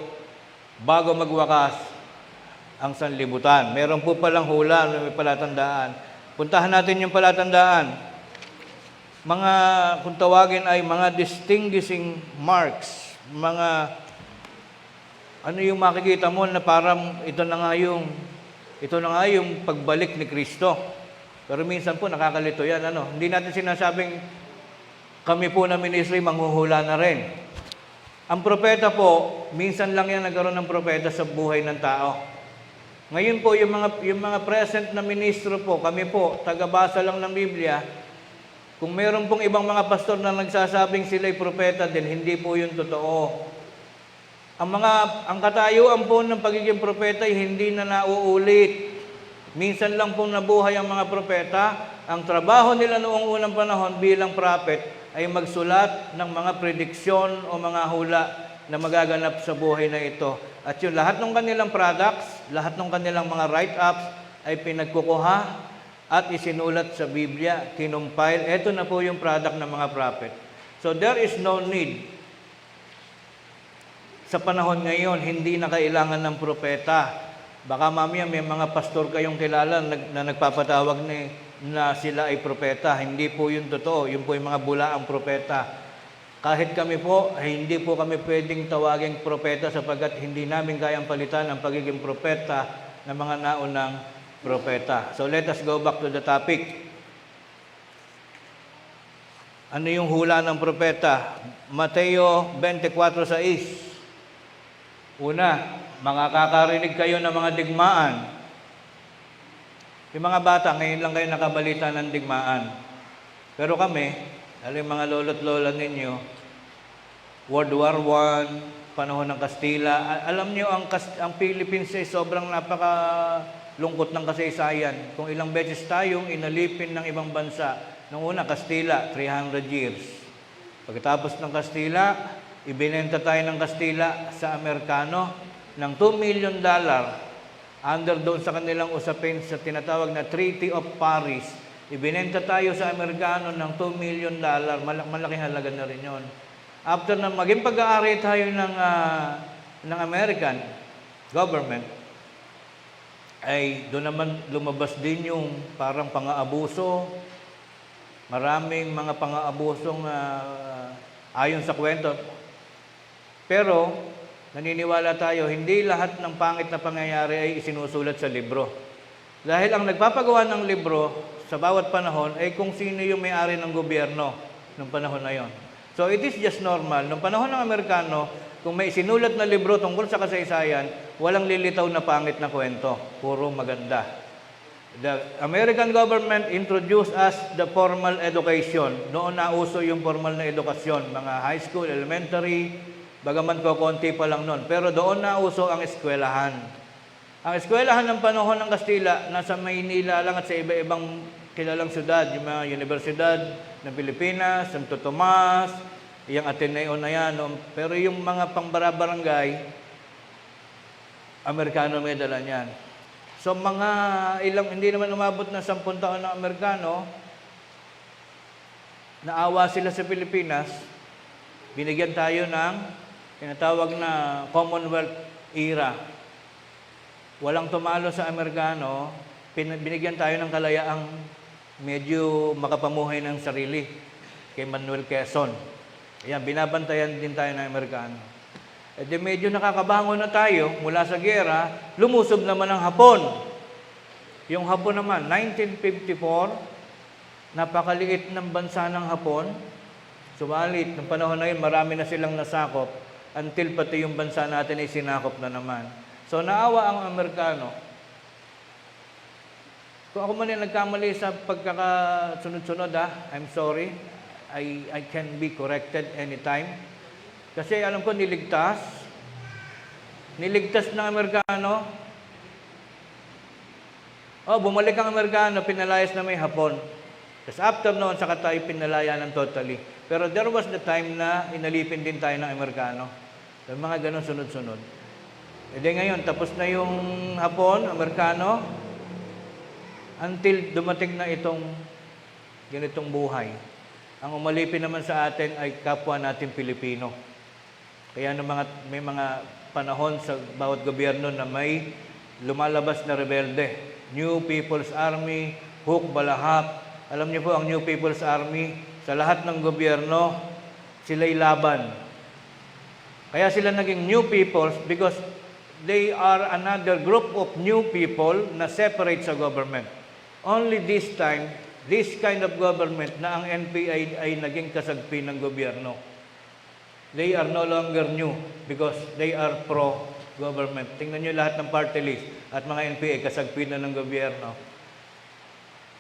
bago magwakas ang sanlibutan? Meron po palang hula na may palatandaan. Puntahan natin yung palatandaan. Kung tawagin ay mga distinguishing marks. Ano yung makikita mo na parang ito na nga yung pagbalik ni Kristo. Pero minsan po nakakalito yan. Hindi natin sinasabing kami po na ministry manghuhula na rin. Ang propeta po, minsan lang yan nagkaroon ng propeta sa buhay ng tao. Ngayon po, yung mga present na ministro po, kami po, tagabasa lang ng Biblia, kung meron pong ibang mga pastor na nagsasabing sila'y propeta din, hindi po yun totoo. Ang katayuan po ng pagiging propeta ay hindi na nauulit. Minsan lang pong nabuhay ang mga propeta. Ang trabaho nila noong unang panahon bilang prophet ay magsulat ng mga prediksyon o mga hula na magaganap sa buhay na ito. At yung lahat ng kanilang products, lahat ng kanilang mga write-ups ay pinagkukuha at isinulat sa Biblia, kinumpile. Ito na po yung product ng mga prophet. So there is no need. Sa panahon ngayon, hindi na kailangan ng propeta. Baka mamaya may mga pastor kayong kilala na nagpapatawag na sila ay propeta. Hindi po yun totoo. Yun po yung mga bulaang propeta. Kahit kami po, hindi po kami pwedeng tawaging propeta sapagkat hindi namin kayang palitan ang pagiging propeta ng mga naunang propeta. So let us go back to the topic. Ano yung hula ng propeta? Mateo 24:6. Una, makakarinig kayo ng mga digmaan. Yung mga bata, ngayon lang kayo nakabalita ng digmaan. Pero kami, yung mga lolo't lola ninyo, World War I, panahon ng Kastila, alam niyo ang Philippines ay sobrang napakalungkot ng kasaysayan. Kung ilang beses tayong inalipin ng ibang bansa. Nung una, Kastila, 300 years. Pagkatapos ng Kastila, ibinenta tayo ng Kastila sa Amerikano ng $2 million under doon sa kanilang usapin sa tinatawag na Treaty of Paris. Ibinenta tayo sa Amerikano ng $2 million. Malaking halaga na rin yun. After na maging pag-aari tayo ng American government, ay doon naman lumabas din yung parang pang-aabuso. Maraming mga pang-aabusong ayon sa kwento. Pero naniniwala tayo, hindi lahat ng pangit na pangyayari ay isinusulat sa libro. Dahil ang nagpapagawa ng libro sa bawat panahon ay kung sino yung may-ari ng gobyerno ng panahon na yon. So it is just normal. Nung panahon ng Amerikano, kung may sinulat na libro tungkol sa kasaysayan, walang lilitaw na pangit na kwento. Puro maganda. The American government introduced us the formal education. Noon na uso yung formal na edukasyon, mga high school, elementary, bagaman ko konti pa lang noon. Pero doon na uso ang eskwelahan. Ang eskwelahan ng panahon ng Kastila, nasa Maynila lang at sa iba-ibang kilalang syudad, yung mga universidad ng Pilipinas, Santo Tomas, yung Ateneo na yan. Pero yung mga pambarabarangay, Amerikano may dala niyan. So mga ilang, hindi naman umabot na 10 taon ng Amerikano, naawa sila sa Pilipinas, binigyan tayo ng tinatawag na Commonwealth era. Walang tumalo sa Amerikano, binigyan tayo ng kalayaang medyo makapamuhay ng sarili kay Manuel Quezon. Ayan, binabantayan din tayo ng Amerikano. E di medyo nakakabangon na tayo mula sa giyera, lumusob naman ang Hapon. Yung Hapon naman, 1954, napakaliit ng bansa ng Hapon. Subalit, ng panahon na yun, marami na silang nasakop until pati yung bansa natin ay sinakop na naman. So, naawa ang Amerikano. Kung ako man yung nagkamali sa pagkakasunod-sunod, I'm sorry. I can be corrected anytime. Kasi alam ko, niligtas ng Amerikano. Bumalik ang Amerikano, pinalayas na may Hapon. Tapos after noon, saka tayo pinalaya ng totally. Pero there was the time na inalipin din tayo ng Amerikano. So, mga ganun sunod-sunod. E di ngayon, tapos na yung Hapon, Amerikano, until dumating na itong ganitong buhay. Ang umalipin naman sa atin ay kapwa natin Pilipino. Kaya may mga panahon sa bawat gobyerno na may lumalabas na rebelde. New People's Army, Huk Balahap. Alam niyo po, ang New People's Army, sa lahat ng gobyerno, sila'y laban. Kaya sila naging New Peoples because they are another group of new people na separate sa government. Only this time, this kind of government na ang NPA ay naging kasagpi ng gobyerno. They are no longer new because they are pro-government. Tingnan nyo lahat ng party list at mga NPA, kasagpi na ng gobyerno.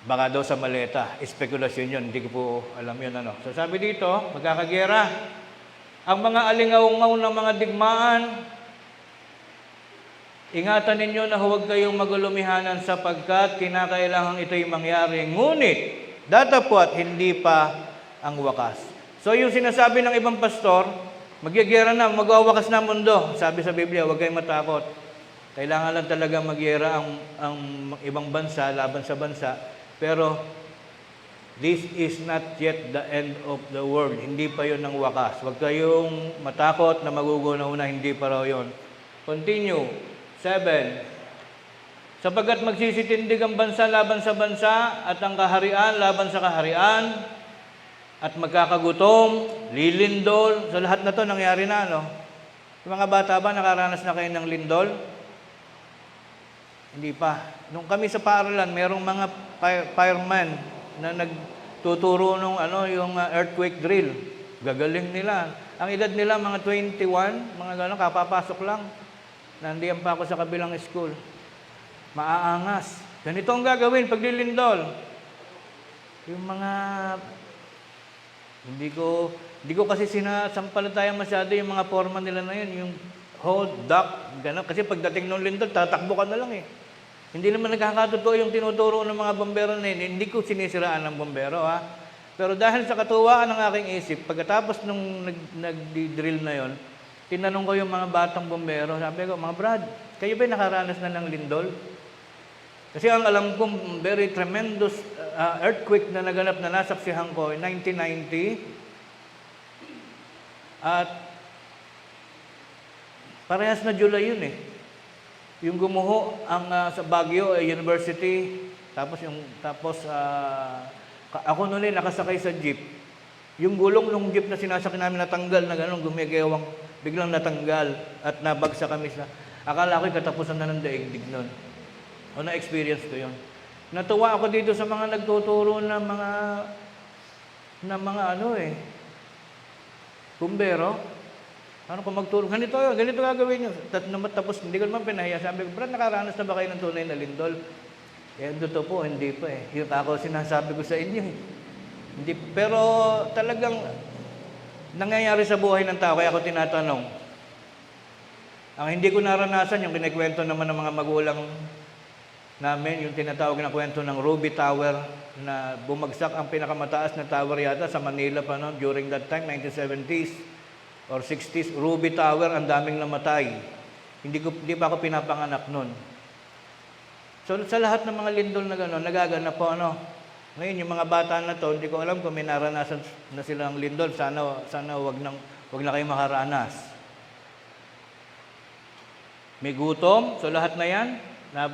Baka daw sa maleta. Espekulasyon yun. Hindi ko po alam yun. So sabi dito, magkakagera. Ang mga alingaungaw ng mga digmaan, ingatan ninyo na huwag kayong magulumihanan sapagkat kinakailangan ito'y mangyari. Ngunit, datapwat hindi pa ang wakas. So yung sinasabi ng ibang pastor, magyagera na, magwawakas na mundo. Sabi sa Biblia, huwag kayong matakot. Kailangan lang talaga magyera ang ibang bansa, laban sa bansa. Pero, this is not yet the end of the world. Hindi pa yun ang wakas. Huwag kayong matakot na magugunaw-una, hindi pa raw yun. Continue. 7. Sapagkat magsisitindig ang bansa laban sa bansa at ang kaharian laban sa kaharian, at magkakagutom, lilindol. So lahat na to nangyari na, no? Yung mga bata ba, nakaranas na kayo ng lindol? Hindi pa. Nung kami sa paaralan, merong mga fireman na nagtuturo nung yung earthquake drill. Gagaling nila. Ang edad nila, mga 21, mga gano'n, kapapasok lang. Nandiyan pa ako sa kabilang school. Maaangas. Ganito ang gagawin pag lilindol. Yung mga Hindi ko kasi sinasampalataya masyado yung mga forma nila na yun, yung hold, duck, gano'n. Kasi pagdating ng lindol, tatakbo ka na lang eh. Hindi naman nagkakatotoo yung tinuturo ng mga bombero na yun. Hindi ko sinisiraan ng bombero, ha. Pero dahil sa katuwaan ng aking isip, pagkatapos nung nag-drill na yon, tinanong ko yung mga batang bombero, sabi ko, mga Brad, kayo ba nakaranas na ng lindol? Kasi ang alam kong very tremendous earthquake na naganap na nasaksihan ko in 1990 at parehas na July yun eh. Yung gumuho ang sa Baguio University, tapos ako noon nakasakay sa jeep. Yung gulong ng jeep na sinasakyan namin natanggal na gano'n, gumigewang biglang natanggal at nabagsak kami sa... Akala ko'y katapusan na ng daigdig nun. O na-experience ko yun. Natuwa ako dito sa mga nagtuturo na mga bumbero. Ano kung magturo? Ganito gagawin nyo. Tapos hindi ko naman pinahiya. Sabi ko, Brad, nakaranas na ba kayo ng tunay na lindol? Totoo po, hindi pa eh. Yung ako sinasabi ko sa inyo eh. Hindi, pero talagang nangyayari sa buhay ng tao, kaya ako tinatanong. Ang hindi ko naranasan, yung kinikwento naman ng mga magulang namin, yung tinatawag na kwento ng Ruby Tower, na bumagsak ang pinakamataas na tower yata sa Manila pa noon, during that time, 1970s or 60s, Ruby Tower, ang daming namatay. Hindi pa ako pinapanganak noon. So, sa lahat ng mga lindol na gano'n, nagaganap po, Ngayon, yung mga bata na to, hindi ko alam kung may naranasan na silang lindol. Sana wag na kayo makaranas. May gutom. So, lahat na yan,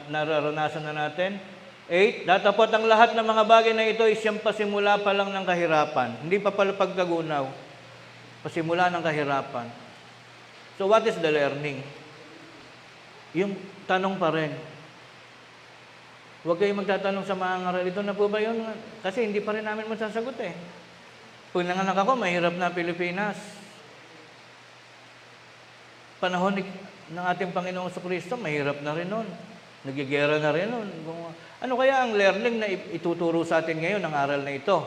nararanasan na natin. 8, datapot ang lahat ng mga bagay na ito ay siyang pasimula pa lang ng kahirapan. Hindi pa pala pagkagunaw. Pasimula ng kahirapan. So, what is the learning? Yung tanong pa rin. Huwag kayong magtatanong sa mga ngaral, ito na po ba yun? Kasi hindi pa rin namin masasagot eh. Pag nanganak ako, mahirap na Pilipinas. Panahon ng ating Panginoong Kristo, mahirap na rin nun. Nagigera na rin nun. Ano kaya ang learning na ituturo sa atin ngayon ng aral na ito?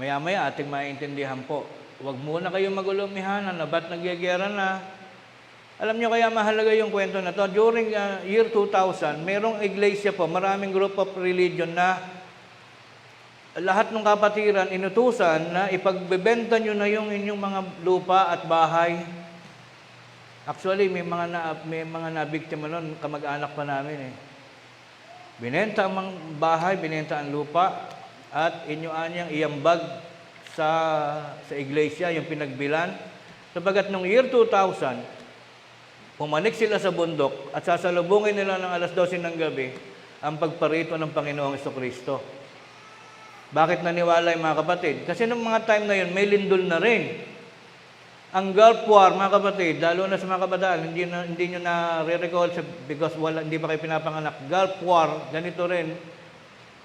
Maya-maya ating maintindihan po. Huwag muna kayong magulumihanan na ba't nagigera na. Alam nyo kaya mahalaga yung kwento na to. During year 2000, mayroong iglesia po, maraming group of religion na lahat ng kapatiran inutusan na ipagbebenta nyo na yung inyong mga lupa at bahay. Actually, may mga nabiktima noon, kamag-anak pa namin eh. Binenta ang bahay, binenta ang lupa, at inyong iambag sa iglesia, yung pinagbilan. Sabagat nung year 2000, pumanik sila sa bundok at sasalubungin nila ng alas 12 ng gabi ang pagparito ng Panginoong Kristo. Bakit naniwala yung mga kapatid? Kasi nung mga time na yun, may lindol na rin. Ang Gulf War, mga kapatid, lalo na sa mga kabataan, hindi nyo na-recall because hindi pa kayo pinapanganak. Gulf War, ganito rin,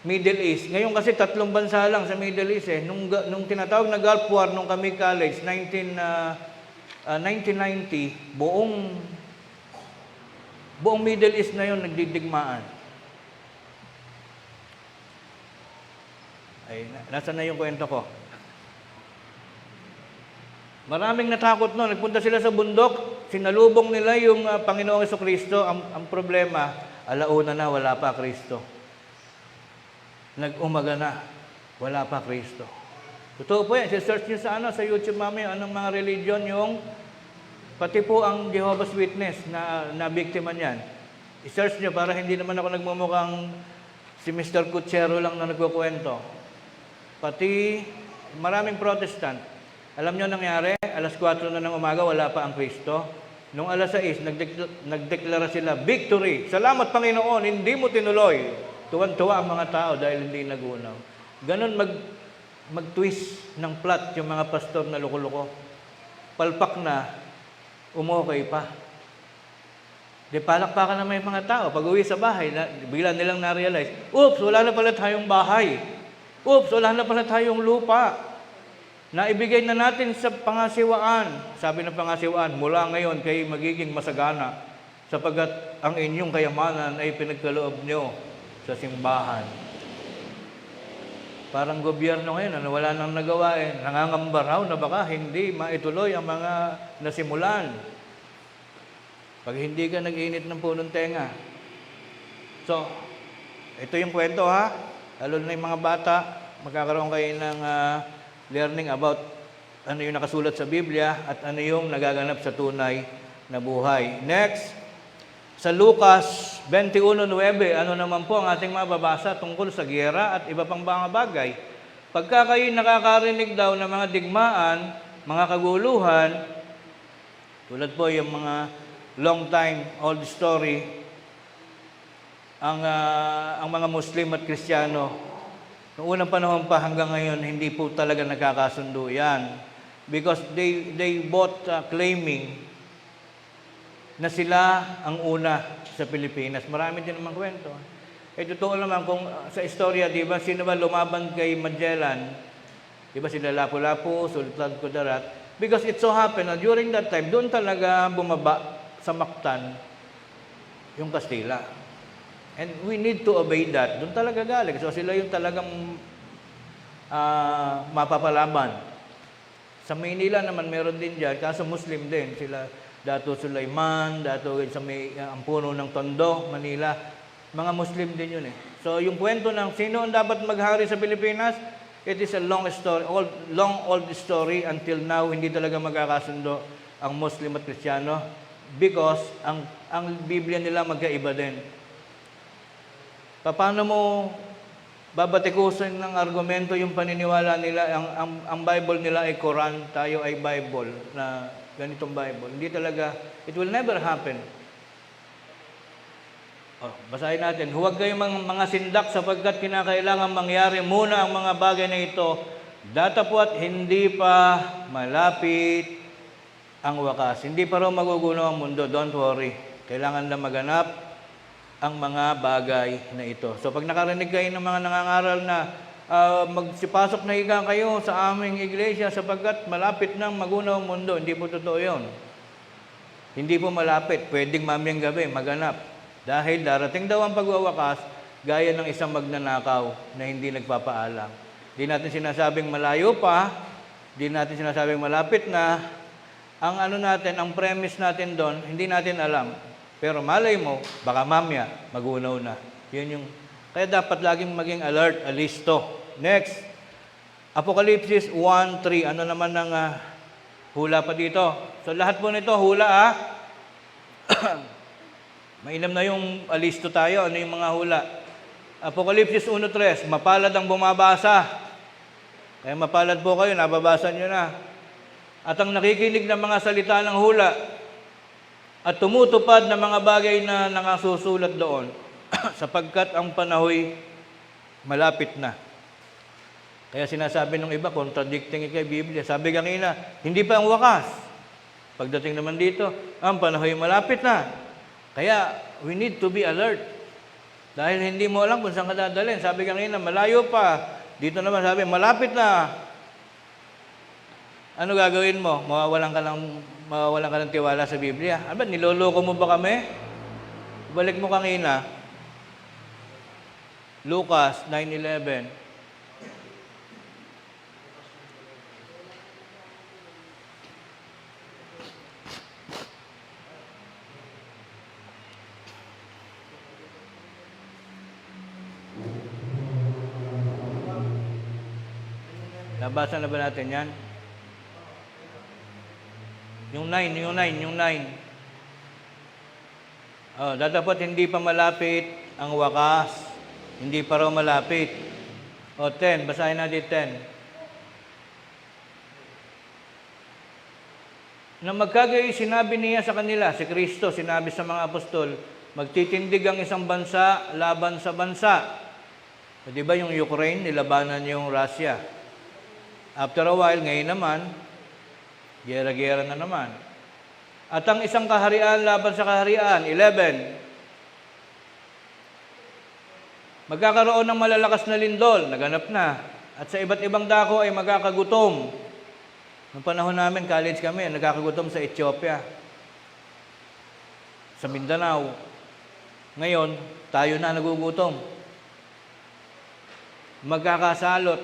Middle East. Ngayon kasi 3 bansa lang sa Middle East eh. Nung tinatawag na Gulf War, nung kami college, 1990, buong Middle East na yun nagdidigmaan. Ay, nasaan na yung kwento ko? Maraming natakot noon. Nagpunta sila sa bundok, sinalubong nila yung Panginoong Kristo. Ang problema, alauna na, wala pa Kristo. Nag-umaga na, wala pa Kristo. Totoo po yan. Search nyo sa YouTube mamaya, anong mga religion yung pati po ang Jehovah's Witness na biktima niyan. I-search nyo para hindi naman ako nagmumukhang si Mr. Kutsero lang na nagkukwento. Pati maraming Protestant. Alam nyo nangyari, alas 4 na ng umaga, wala pa ang Kristo. Nung alas 6, nagdeklara sila, victory! Salamat Panginoon, hindi mo tinuloy. Tuwan-tuwa ang mga tao dahil hindi nagunaw. Ganon mag-twist ng plot yung mga pastor na loko-loko. Palpak na, umokay pa. Di palakpakan na may mga tao. Pag uwi sa bahay, bigla nilang na-realize, oops, wala na pala tayong bahay. Oops, wala na pala tayong lupa. Naibigay na natin sa pangasiwaan. Sabi ng pangasiwaan, mula ngayon kayo magiging masagana sapagkat ang inyong kayamanan ay pinagkaloob nyo sa simbahan. Parang gobyerno ngayon, wala nang nagawa eh. Nangangamba raw na baka hindi maituloy ang mga nasimulan. Pag hindi ka nag-init ng punong tenga. So, ito yung kwento ha. Lalo na yung mga bata, magkakaroon kayo ng learning about ano yung nakasulat sa Biblia at ano yung nagaganap sa tunay na buhay. Next, sa Lucas 21:9, ano naman po ang ating mababasa tungkol sa giyera at iba pang mga bagay. Pagka kayo nakakarinig daw ng mga digmaan, mga kaguluhan, tulad po yung mga long time old story, ang mga Muslim at Kristiyano, noong unang panahon pa hanggang ngayon, hindi po talaga nagkakasundo yan. because they both claiming na sila ang una sa Pilipinas. Marami din naman kwento. Totoo naman kung sa istorya, di ba, sino ba lumaban kay Magellan? Di ba sila Lapu-Lapu, Sultan Kudarat? Because it so happened na during that time, doon talaga bumaba sa Mactan yung Kastila. And we need to obey that. Doon talaga galing. So sila yung talagang mapapalaban. Sa Maynila naman meron din dyan, kaso Muslim din. Sila Dato Sulaiman, Dato sa may Ampuno ng Tondo, Manila. Mga Muslim din yun eh. So yung kwento ng sino ang dapat maghari sa Pilipinas, it is a long story, old story until now hindi talaga magkakasundo ang Muslim at Kristiyano because ang Biblia nila magkaiba din. Paano mo babatikusin ng argumento yung paniniwala nila, ang Bible nila ay Quran, tayo ay Bible, na ganitong Bible. Hindi talaga, it will never happen. Basahin natin. Huwag kayong mga sindak sapagkat kinakailangan mangyari muna ang mga bagay na ito. Datapwat hindi pa malapit ang wakas. Hindi pa raw magugulo ang mundo. Don't worry. Kailangan lang maganap ang mga bagay na ito. So pag nakarinig kayo ng mga nangangaral na magsipasok na higa kayo sa aming iglesia sapagkat malapit nang magunaw ang mundo, hindi po totoo yun. Hindi po malapit. Pwedeng mamayang gabi maganap. Dahil darating daw ang pagwawakas, gaya ng isang magnanakaw na hindi nagpapaalam. Di natin sinasabing malayo pa, di natin sinasabing malapit na. Ang ang premise natin doon, hindi natin alam. Pero malay mo, baka mamaya, magunaw na. Yun yung, kaya dapat laging maging alert, alisto. Next, Apokalipsis 1:3. Ano naman ang hula pa dito? So lahat po nito, hula Mainam na yung alisto tayo. Ano yung mga hula? Apokalipsis 1:3, mapalad ang bumabasa. Kaya mapalad po kayo, nababasa nyo na. At ang nakikinig ng mga salita ng hula at tumutupad ng mga bagay na nakasusulat doon sapagkat ang panahoy malapit na. Kaya sinasabi ng iba, contradicting kay Biblia. Sabi kanina, hindi pa ang wakas. Pagdating naman dito, ang panahoy malapit na. Kaya, we need to be alert. Dahil hindi mo alam kung saan ka dadalhin. Sabi kanina, malayo pa. Dito naman sabi, malapit na. Ano gagawin mo? Mawawalan ka ng tiwala sa Biblia. Ano ba, niloloko mo ba kami? Balik mo kanina. Lucas 9:11. Nabasa na ba natin yan? Yung 9. Dapat hindi pa malapit ang wakas. Hindi pa raw malapit. 10, basahin natin 10. Na magkagayoy sinabi niya sa kanila, si Kristo, sinabi sa mga apostol, magtitindig ang isang bansa laban sa bansa. Di ba yung Ukraine, nilabanan yung Russia. After a while, ngayon naman, gera-gera na naman. At ang isang kaharian laban sa kaharian, 11. Magkakaroon ng malalakas na lindol, naganap na. At sa iba't ibang dako ay magkakagutom. Noong panahon namin, college kami, nagkakagutom sa Ethiopia, sa Mindanao. Ngayon, tayo na nagugutom. Magkakasalot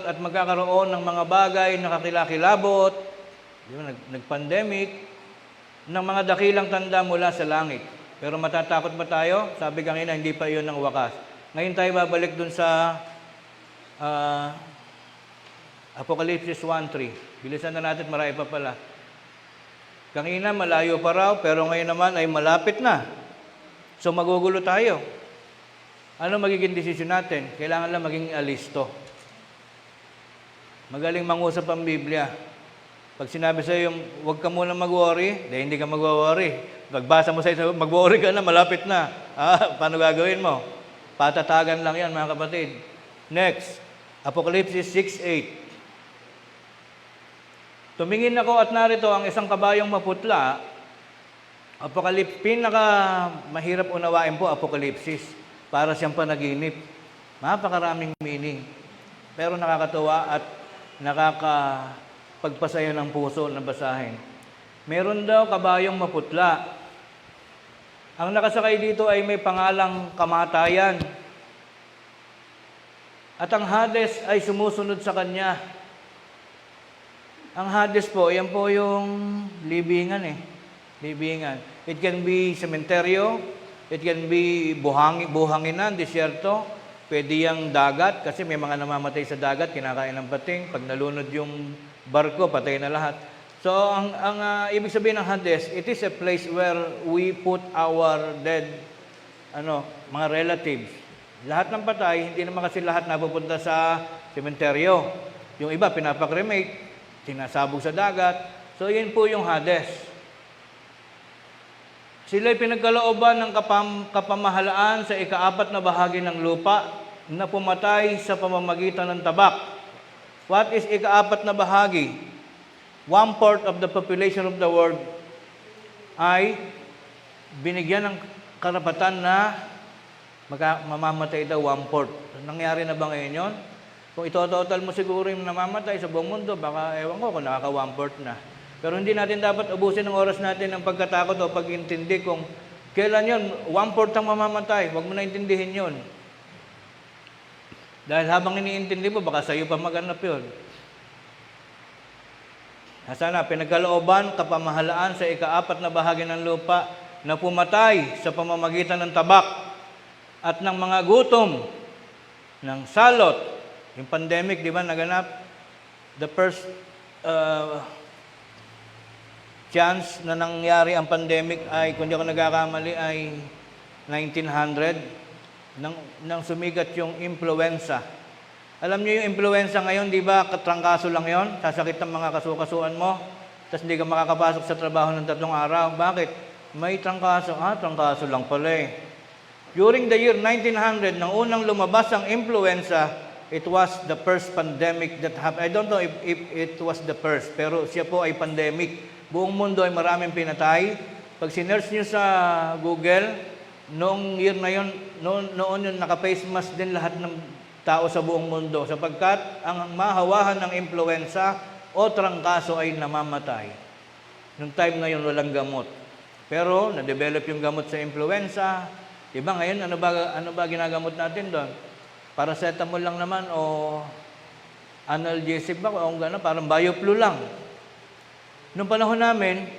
at magkakaroon ng mga bagay na kakilakilabot, nag-pandemic, ng mga dakilang tanda mula sa langit. Pero matatakot ba tayo? Sabi kanina, hindi pa iyon ang wakas. Ngayon tayo babalik dun sa Apokalipsis 1:3. Bilisan na natin, marami pa pala. Kanina, malayo pa raw, pero ngayon naman ay malapit na. So magugulo tayo. Ano magiging desisyon natin? Kailangan lang maging alisto. Magaling mangusap ang Biblia. Pag sinabi sa'yo yung, huwag ka muna mag-worry, dahil hindi ka mag-worry. Pagbasa mo sa'yo, mag-worry ka na, malapit na. Paano gagawin mo? Patatagan lang yan, mga kapatid. Next, Apokalipsis 6:8. Tumingin ako at narito ang isang kabayong maputla. Pinaka mahirap unawain po, Apokalipsis. Para siyang panaginip. Napakaraming meaning. Pero nakakatuwa at nakakapagpasaya ng puso na basahin. Meron daw kabayong maputla. Ang nakasakay dito ay may pangalang kamatayan. At ang Hades ay sumusunod sa kanya. Ang Hades po, yan po yung libingan Libingan. It can be sementeryo, it can be buhanginan, disyerto, pwede yung dagat, kasi may mga namamatay sa dagat, kinakain ng pating, pag nalunod yung barko, patay na lahat. So, ang ibig sabihin ng Hades, it is a place where we put our dead, mga relatives. Lahat ng patay, hindi naman kasi lahat napupunta sa sementeryo. Yung iba, pinapakremate, sinasabog sa dagat. So, yun po yung Hades. Sila'y pinagkalooban ng kapamahalaan sa ika-4 na bahagi ng lupa na pumatay sa pamamagitan ng tabak. What is ika-4 na bahagi? 1/4 of the population of the world ay binigyan ng karapatan na mamamatay daw 1/4. Nangyari na ba ngayon yun? Kung ito-total mo siguro yung namamatay sa buong mundo, baka ewan ko kung nakaka 1/4 na. Pero hindi natin dapat ubusin ang oras natin ng pagkatakot o pag-intindi kung kailan yun, 1/4 ang mamamatay. Huwag mo na intindihin yun. Dahil habang iniintindi mo, baka sa'yo pa maganap yun. Sana, pinagkalooban, kapamahalaan sa ika-4 na bahagi ng lupa na pumatay sa pamamagitan ng tabak at ng mga gutom, ng salot. Yung pandemic, di ba, naganap? The first chance na nangyari ang pandemic ay, kung di ako nagkakamali, ay 1900, nang sumigat yung influenza. Alam niyo yung influenza ngayon, di ba, katrangkaso lang yon, sasakit ng mga kasukasuan mo, tapos hindi ka makakapasok sa trabaho ng 3 araw. Bakit? May trangkaso. Trangkaso lang pala eh. During the year 1900, nang unang lumabas ang influenza, it was the first pandemic that happened. I don't know if it was the first, pero siya po ay pandemic. Buong mundo ay maraming pinatay. Pag sinearch nyo sa Google, noong year na yun, noon yun naka-face mask din lahat ng tao sa buong mundo, sapagkat ang mahawahan ng influenza o trangkaso ay namamatay. Noong time na yun, walang gamot. Pero na-develop yung gamot sa influenza. Diba ngayon, ano ba ginagamot natin doon? Paracetamol lang naman o analgesic ba? O gano'n, parang bioflu lang. Noong panahon namin,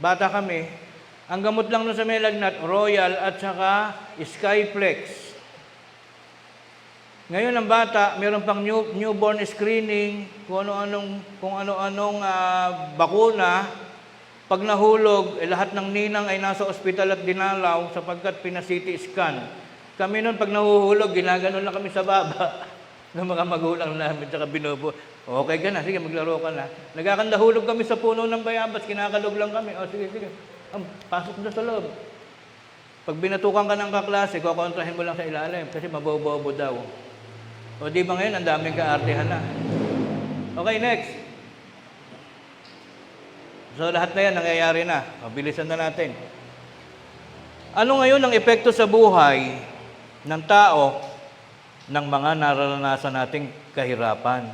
bata kami, ang gamot lang nun sa may lagnat, Royal at saka Skyflex. Ngayon ang bata, mayroon pang newborn screening, kung ano-anong bakuna. Pag nahulog, lahat ng ninang ay nasa ospital at dinalaw sapagkat pina-CT scan. Kami noon, pag nahuhulog, ginaganon lang kami sa baba ng mga magulang namin, tsaka binubo. Okay ka na, sige, maglaro ka na. Nagkakandahulog kami sa puno ng bayabas, kinakalog lang kami. Sige. Pasok na sa loob. Pag binatukan ka ng kaklase, kukontrahin mo lang sa ilalim kasi mabobobo daw. O di ba ngayon, ang daming kaartehan na. Okay, next. So, lahat na yan, nangyayari na. Mabilisan na natin. Ano ngayon ang epekto sa buhay ng tao ng mga nararanasan nating kahirapan?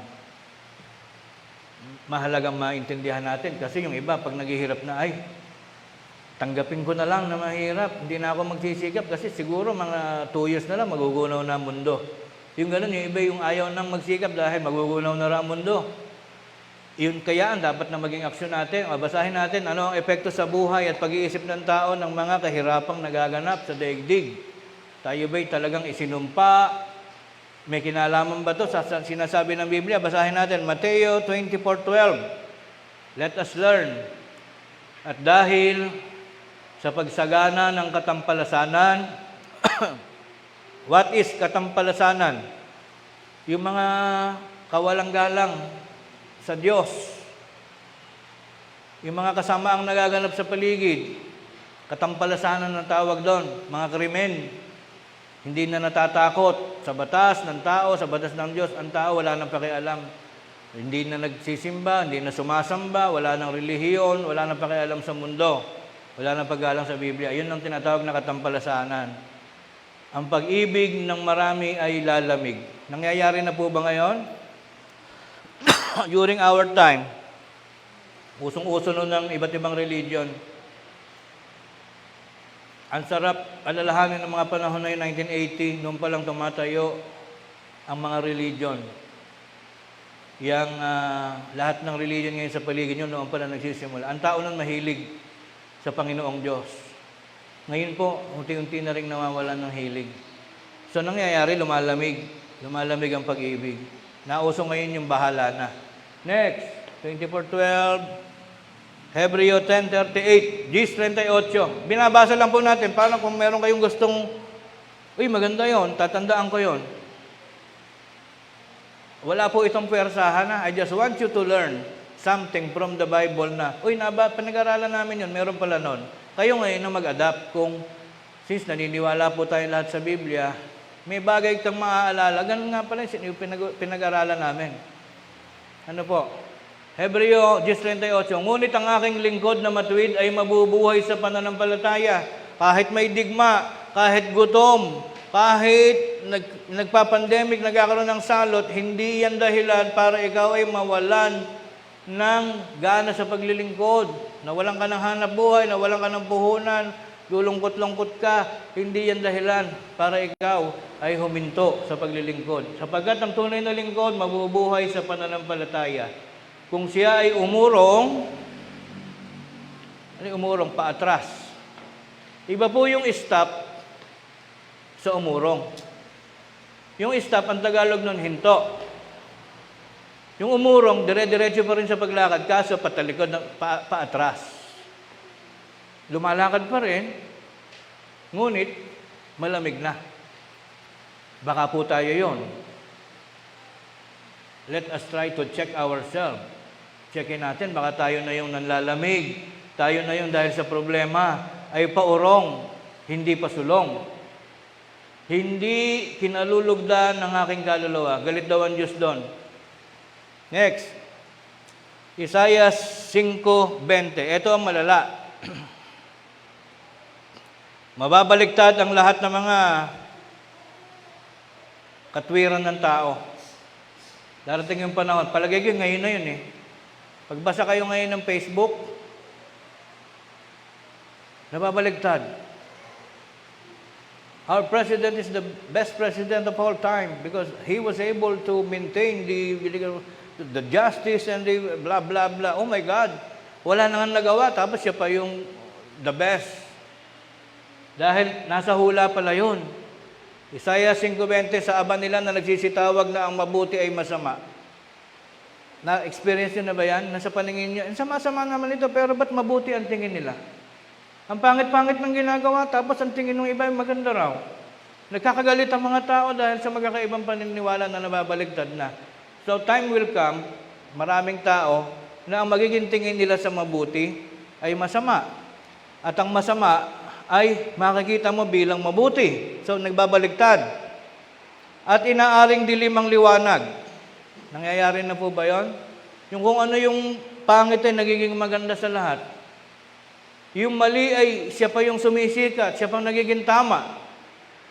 Mahalagang maintindihan natin kasi yung iba, pag naghihirap na, tanggapin ko na lang na mahirap. Hindi na ako magsisikap kasi siguro mga 2 years na lang magugunaw na ang mundo. Yung ganun, yung iba yung ayaw nang magsikap dahil magugunaw na ang mundo. Yun kaya ang dapat na maging aksyon natin. Basahin natin ano ang epekto sa buhay at pag-iisip ng tao ng mga kahirapang nagaganap sa daigdig. Tayo ba'y talagang isinumpa? May kinalaman ba ito sa sinasabi ng Biblia? Basahin natin, Mateo 24:12. Let us learn. At dahil sa pagsagana ng katampalasanan, what is katampalasanan? Yung mga kawalang-galang sa Diyos. Yung mga kasamaang nagaganap sa paligid, katampalasanan ng tawag doon, mga krimen. Hindi na natatakot sa batas ng tao, sa batas ng Diyos. Ang tao wala nang pakialam. Hindi na nagsisimba, hindi na sumasamba, wala nang relihiyon, wala nang pakialam sa mundo, wala nang pag-alang sa Biblia. Yun ang tinatawag na katampalasanan. Ang pag-ibig ng marami ay lalamig. Nangyayari na po ba ngayon? During our time, usong-uso nun ng iba't ibang religion. Ang sarap alalahanin ng mga panahon na yun, 1980, noon pa lang tumatayo ang mga religion. Yang lahat ng religion ngayon sa paligid nyo, noon pa lang nagsisimula. Ang tao nun mahilig sa Panginoong Diyos. Ngayon po, unti-unti na rin nawawalan ng hilig. So, nangyayari, lumalamig. Lumalamig ang pag-ibig. Nauso ngayon yung bahala na. Next, 24:12, Hebreo 10:38, Gis 38. Binabasa lang po natin. Paano kung meron kayong gustong, uy, maganda yon, tatandaan ko yon. Wala po itong puwersahan na. I just want you to learn something from the Bible na, uy, panag-aralan namin yun, meron pala nun. Kayo ngayon na mag-adapt kung, since naniniwala po tayo lahat sa Biblia, may bagay kang maaalala. Ganun nga pala yung pinag-aralan namin. Ano po? Hebreo 10:38, ngunit ang aking lingkod na matuwid ay mabubuhay sa pananampalataya. Kahit may digma, kahit gutom, kahit nagpa-pandemic, nagkakaroon ng salot, hindi yan dahilan para ikaw ay mawalan ng gana sa paglilingkod. Nawalan ka ng hanap buhay, nawalan ka ng puhunan, lulungkot-lungkot ka, hindi yan dahilan para ikaw ay huminto sa paglilingkod. Sapagkat ang tunay na lingkod, mabubuhay sa pananampalataya. Kung siya ay umurong, paatras. Iba po yung stop sa umurong. Yung stop, ang Tagalog nun, hinto. Yung umurong, dire-diretso pa rin sa paglakad, kaso patalikod, paatras. Lumalakad pa rin, ngunit malamig na. Baka po tayo yon. Let us try to check ourselves. Checkin natin, baka tayo na yung nanlalamig. Tayo na yung dahil sa problema ay paurong, hindi pasulong. Hindi kinalulugdan ng aking kaluluwa. Galit daw ang Diyos doon. Next, Isaiah 5:20. Ito ang malala. Mababaligtad ang lahat ng mga katwiran ng tao. Darating yung panahon. Palagay ko ngayon na yun eh. Pagbasa kayo ngayon ng Facebook, nababaligtad. Our president is the best president of all time because he was able to maintain the justice and the blah, blah, blah. Oh my God! Wala nang nagawa, tapos siya pa yung the best. Dahil nasa hula pala yun. Isaiah 5:20, sa aba nila na nagsisitawag na ang mabuti ay masama. Na-experience nyo na ba yan? Nasa paningin nyo, sama-sama naman ito, pero ba't mabuti ang tingin nila? Ang pangit-pangit ng ginagawa, tapos ang tingin ng iba ay maganda raw. Nagkakagalit ang mga tao dahil sa magkakaibang paniniwala na nababaligtad na. So time will come, maraming tao, na ang magiging tingin nila sa mabuti ay masama. At ang masama ay makikita mo bilang mabuti. So nagbabaligtad. At inaaring dilim ang liwanag. Nangyayari na po ba yun? Yung kung ano yung pangit ay nagiging maganda sa lahat. Yung mali ay siya pa yung sumisikat, siya pang nagiging tama.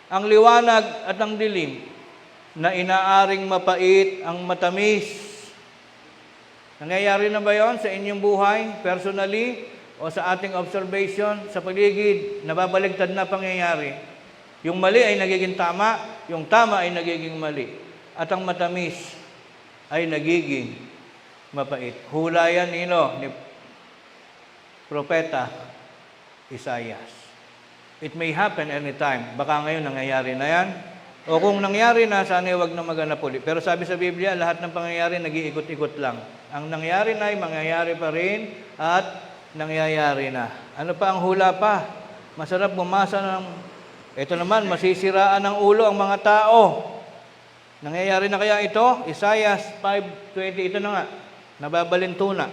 Ang liwanag at ang dilim na inaaring mapait ang matamis. Nangyayari na ba yon sa inyong buhay, personally, o sa ating observation, sa paligid, nababaligtad na pangyayari? Yung mali ay nagiging tama, yung tama ay nagiging mali. At ang matamis ay nagiging mapait. Hula yan ni Propeta Isaias. It may happen anytime. Baka ngayon nangyayari na yan. O kung nangyari na, sana huwag na maganap ulit. Pero sabi sa Biblia, lahat ng pangyayari nag-iikot-ikot lang. Ang nangyari na ay mangyayari pa rin at nangyayari na. Ano pa ang hula pa? Masarap bumasa ng, ito naman, masisiraan ng ulo ang mga tao. Nangyayari na kaya ito? Isaiah 5:20, ito na nga, nababalintuna.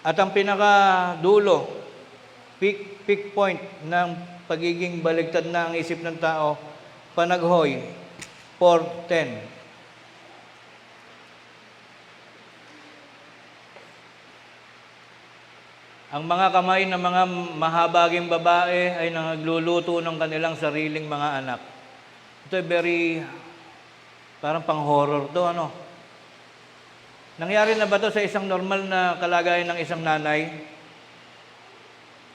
At ang pinakadulo, peak point ng pagiging baligtad na ang isip ng tao, panaghoy, 4:10. Ang mga kamay ng mga mahabaging babae ay nagluluto ng kanilang sariling mga anak. Ito ay parang pang-horror to, ano? Nangyari na ba to sa isang normal na kalagayan ng isang nanay?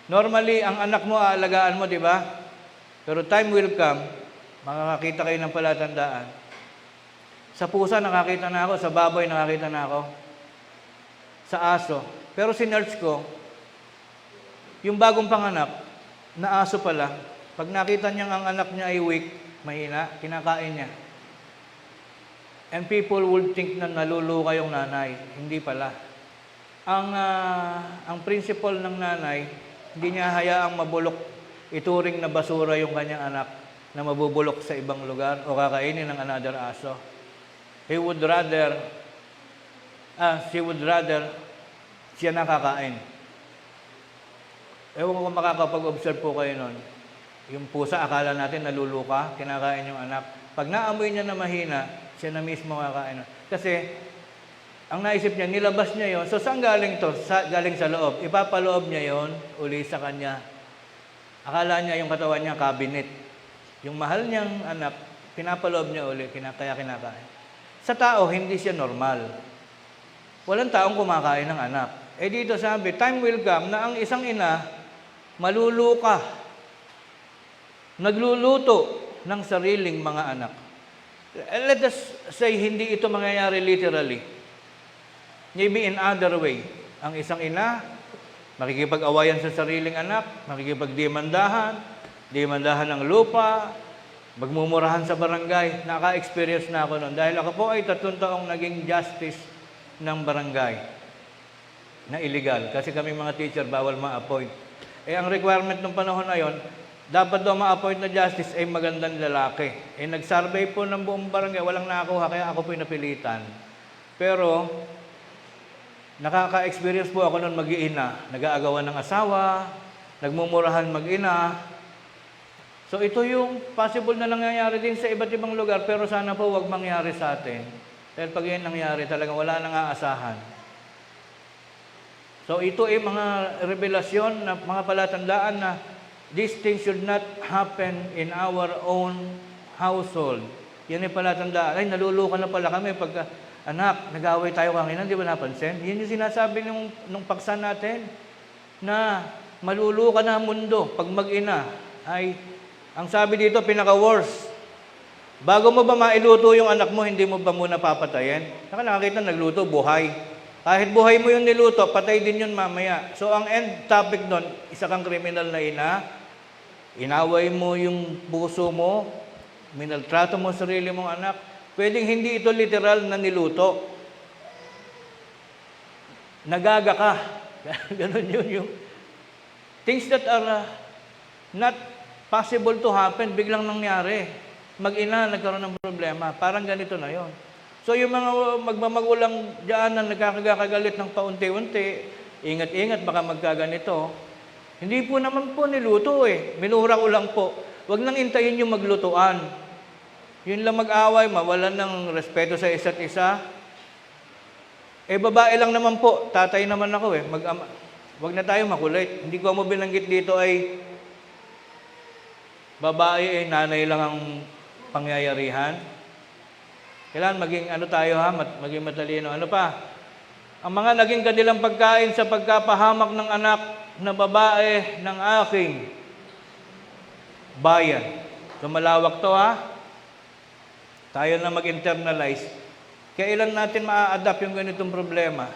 Normally, ang anak mo, aalagaan mo, di ba? Pero time will come, makakakita kayo ng palatandaan. Sa pusa, nakakita na ako. Sa baboy, nakakita na ako. Sa aso. Pero sinerch ko, yung bagong panganak, na aso pala, pag nakita niyang ang anak niya ay weak, mahina, kinakain niya. And people would think na naluluka yung nanay. Hindi pala. Ang principle ng nanay, hindi niya hayaang mabulok, ituring na basura yung kanyang anak na mabubulok sa ibang lugar o kakainin ng another aso. She would rather siya nakakain. Ewan ko kung makakapag-observe po kayo nun. Yung pusa, akala natin naluluka, kinakain yung anak. Pag naamoy niya na mahina, siya na mismo kakain. Kasi, ang naisip niya, nilabas niya yon. So, saan galing to? Galing sa loob. Ipapaloob niya yon uli sa kanya. Akala niya yung katawan niya, cabinet. Yung mahal niyang anak, pinapaloob niya uli, kaya kinakain. Sa tao, hindi siya normal. Walang taong kumakain ng anak. Eh dito sabi, time will come na ang isang ina, maluluka, nagluluto ng sariling mga anak. Let us say, hindi ito mangyayari literally. Maybe in other way. Ang isang ina, makikipag-awayan sa sariling anak, makikipagdemandahan, demandahan ng lupa, magmumurahan sa barangay. Naka-experience na ako noon. Dahil ako po ay 3 taong naging justice ng barangay na illegal. Kasi kami mga teacher, bawal ma-appoint. Eh, ang requirement ng panahon na yon, dapat daw ma-appoint na justice ay magandang lalaki. Eh, nag-survey po ng buong barangay, walang nakakuha, kaya ako po napilitan. Pero, nakaka-experience po ako noon mag-iina. Nag-aagawan ng asawa, nagmumurahan mag-ina. So, ito yung possible na nangyayari din sa iba't ibang lugar, pero sana po wag mangyari sa atin. Dahil pag yun nangyari, talagang wala nang aasahan. So, ito ay mga revelasyon na mga palatandaan na these things should not happen in our own household. Yan ay palatandaan. Ay, naluluka na pala kami pagka, anak, nag-away tayo kanina, di ba napansin? Yan yung sinasabi nung paksa natin na maluluka na ang mundo pag mag-ina. Ay, ang sabi dito, pinaka-worst. Bago mo ba mailuto yung anak mo, hindi mo ba muna papatayin? Nakakita, nagluto, buhay. Kahit buhay mo yung niluto, patay din yun mamaya. So, ang end topic doon, isa kang kriminal na ina, inaway mo yung puso mo, minaltrato mo sarili mong anak, pwedeng hindi ito literal na niluto. Nagaga ka. Ganon yun. Things that are not possible to happen, biglang nangyari. Mag-ina, nagkaroon ng problema. Parang ganito na yon. So yung mga magmamagulang diyan na nagkakagalit ng paunti-unti, ingat-ingat, baka magkaganito. Hindi po naman po niluto eh. Minura ko lang po. Huwag nang intayin yung maglutuan. Yun lang mag-away, mawalan ng respeto sa isa't isa. Eh babae lang naman po, tatay naman ako eh. Huwag na tayo makulit. Hindi ko mo binanggit dito ay babae eh, nanay lang ang pangyayarihan. Kailangan maging tayo ha, maging matalino. Ano pa? Ang mga naging kanilang pagkain sa pagkapahamak ng anak na babae ng aking bayan. So malawak to ha. Tayo na mag-internalize. Kailan natin maa-adapt yung ganitong problema?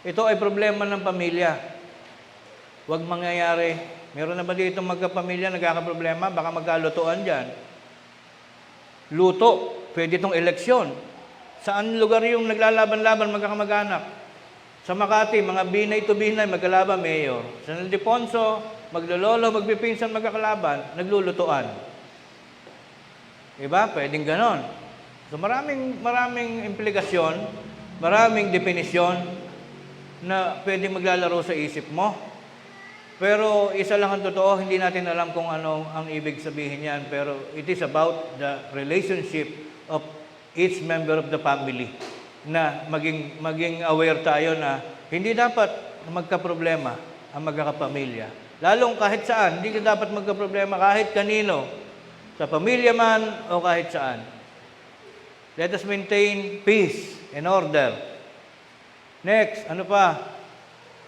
Ito ay problema ng pamilya. Huwag mangyayari. Meron na ba dito magkapamilya nagkakaproblema? Baka magkalutuan dyan. Luto. Pwede itong eleksyon. Saan lugar yung naglalaban-laban magkakamag-anak? Sa Makati, mga binay to binay, magkalaban, mayor. Sa Ildefonso, maglololo, magpipinsan, magkakalaban, naglulutuan. Diba? Pwedeng ganon. So maraming implikasyon, maraming definisyon na pwedeng maglalaro sa isip mo. Pero isa lang ang totoo, hindi natin alam kung ano ang ibig sabihin yan. Pero it is about the relationship of each member of the family. Na maging aware tayo na hindi dapat magkaproblema ang magkakapamilya. Lalong kahit saan, hindi ka dapat magkaproblema kahit kanino, sa pamilya man o kahit saan. Let us maintain peace and order. Next, ano pa?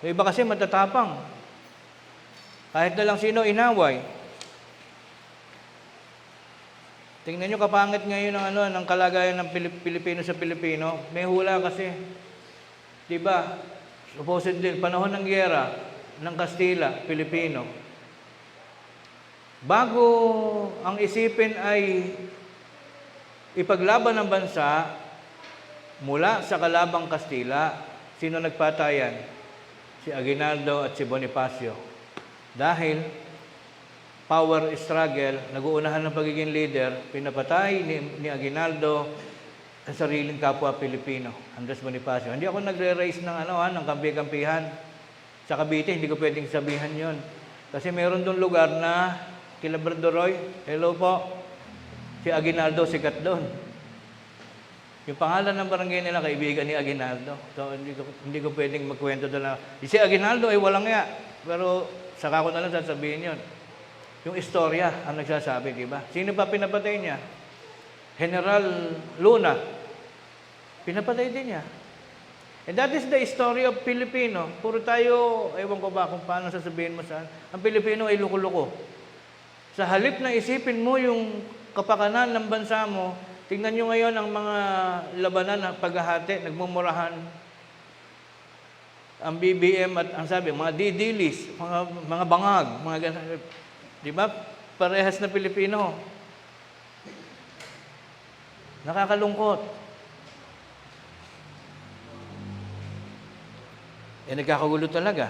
Yung iba kasi matatapang. Kahit na lang sino inaway. Tingnan nyo kapangit ngayon ng kalagayan ng Pilipino sa Pilipino. May hula kasi. Diba? Supposedly, panahon ng giyera ng Kastila, Pilipino. Bago ang isipin ay ipaglaban ng bansa mula sa kalabang Kastila, sino nagpatayan? Si Aguinaldo at si Bonifacio. Dahil power struggle, nag-uunahan ng pagiging leader, pinapatay ni Aguinaldo ang sariling kapwa Pilipino, Andres Bonifacio. Hindi ako nagre-raise ng kampi-kampihan. Sa Cavite, hindi ko pwedeng sabihan yon. Kasi meron doon lugar na kila Berdoroy, hello po, si Aguinaldo sikat doon. Yung pangalan ng barangay nila, kaibigan ni Aguinaldo. So, hindi ko pwedeng magkwento doon na, si Aguinaldo ay walang nga. Pero, saka ko na lang sasabihin yon. Yung istorya ang nagsasabi, di ba? Sino pa pinapatay niya? General Luna. Pinapatay din niya. And that is the story of Filipino. Puro tayo, ewan ko ba kung paano sasabihin mo saan. Ang Pilipino ay luko-luko. Sa halip na isipin mo yung kapakanan ng bansa mo, tingnan nyo ngayon ang mga labanan ng paghahati, nagmumurahan. Ang BBM at ang sabi, mga didilis, mga bangag, mga ganun. Di ba? Parehas na Pilipino. Nakakalungkot. Nagkakagulo talaga.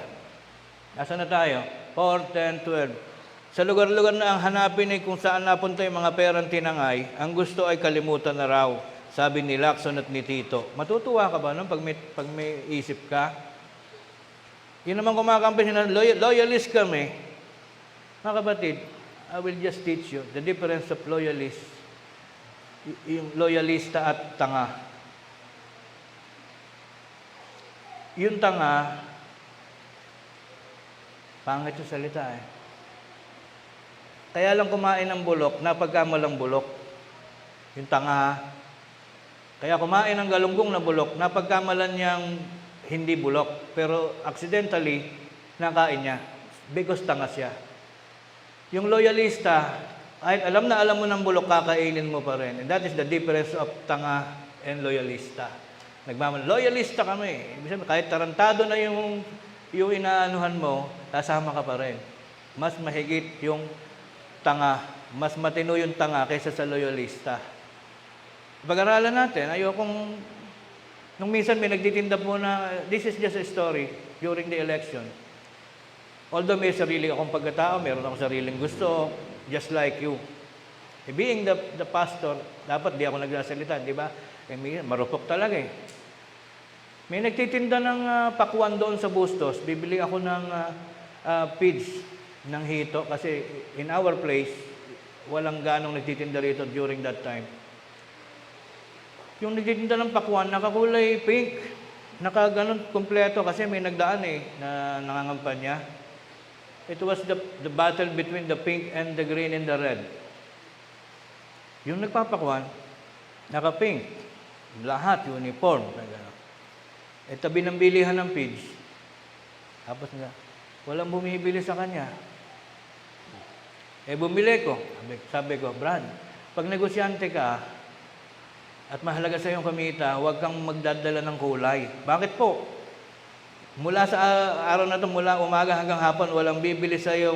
Nasaan na tayo? 4, 10, 12. Sa lugar-lugar na ang hanapin ay kung saan napunta yung mga perang tinangay, ang gusto ay kalimutan na raw, sabi ni Lacson at ni Tito. Matutuwa ka ba nun pag may isip ka? Yun naman kumakampi na loyalist kami. Mga kapatid, I will just teach you the difference of loyalist, yung loyalista at tanga. Yung tanga, pangit yung salita eh. Kaya lang kumain ng bulok, napagkamalang bulok. Yung tanga. Kaya kumain ng galunggong na bulok, napagkamalan niyang hindi bulok. Pero accidentally, nakain niya. Because tanga siya. Yung loyalista, kahit alam na alam mo ng bulok, kakainin mo pa rin. And that is the difference of tanga and loyalista. Loyalista kami. Ibig sabihin, kahit tarantado na yung inaanuhan mo, kasama ka pa rin. Mas mahigit yung tanga. Mas matino yung tanga kaysa sa loyalista. Pag-aralan natin, nung minsan may nagtitinda po na, this is just a story during the election. Although may sarili akong pagkatao, meron akong sariling gusto, just like you. Being the pastor, dapat di ako nagsasalita, di ba? Marupok talaga eh. May nagtitinda ng pakwan doon sa Bustos. Bibili ako ng feeds ng hito kasi in our place, walang ganong nagtitinda rito during that time. Yung nagtitinda ng pakwan, nakakulay pink, nakaganon kompleto kasi may nagdaan na nangangampanya. It was the battle between the pink and the green and the red. Yung nagpapakwan, naka-pink. Lahat, uniform. Tabi ng bilihan ng feeds. Tapos walang bumibili sa kanya. Bumili ko. Sabi ko, Brad, pag negosyante ka at mahalaga sa iyong kamita, huwag kang magdadala ng kulay. Bakit po? Mula sa araw na ito, mula umaga hanggang hapon, walang bibili sa iyo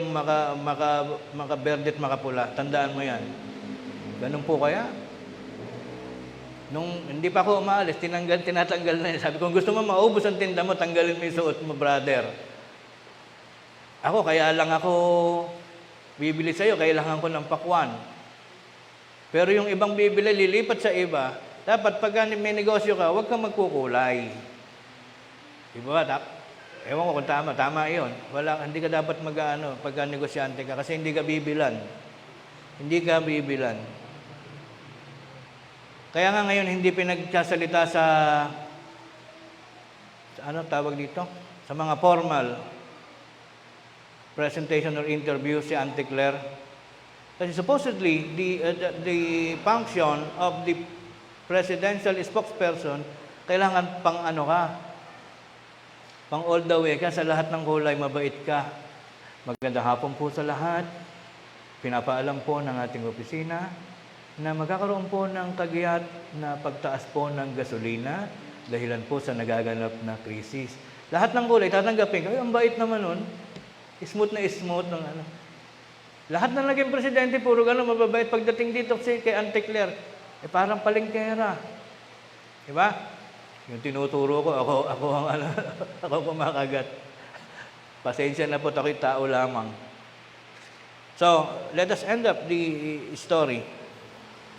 maka-berde at makapula. Tandaan mo yan. Ganun po kaya? Nung hindi pa ako umaalis, tinatanggal na yun. Sabi ko, kung gusto mo maubos ang tinda mo, tanggalin mo yung suot mo, brother. Ako, kaya lang ako bibili sa iyo, kailangan ko ng pakwan. Pero yung ibang bibili, lilipat sa iba. Dapat pag may negosyo ka, huwag kang magkukulay. Diba? Ewan ko kung tama yun. Hindi ka dapat pagka negosyante ka kasi hindi ka bibilan. Hindi ka bibilan. Kaya nga ngayon hindi pinagsasalita sa ano tawag dito? sa mga formal presentation or interview si Auntie Claire. Kasi supposedly, the function of the presidential spokesperson, kailangan pang ano ka, pang all the way ka, sa lahat ng kulay, mabait ka. Magandang hapon po sa lahat. Pinapaalam po ng ating opisina na magkakaroon po ng kagiat na pagtaas po ng gasolina dahilan po sa nagaganap na krisis. Lahat ng kulay, tatanggapin ka. Ay, ang bait naman nun. Smooth na smooth ng ano. Lahat ng naging presidente, puro gano'n, mababait. Pagdating dito kay Auntie Claire, parang palengkera. Diba? Yung tinuturo ko, ako ang ano, ako kumakagat. Pasensya na po, ako'y tao lamang. So, let us end up the story.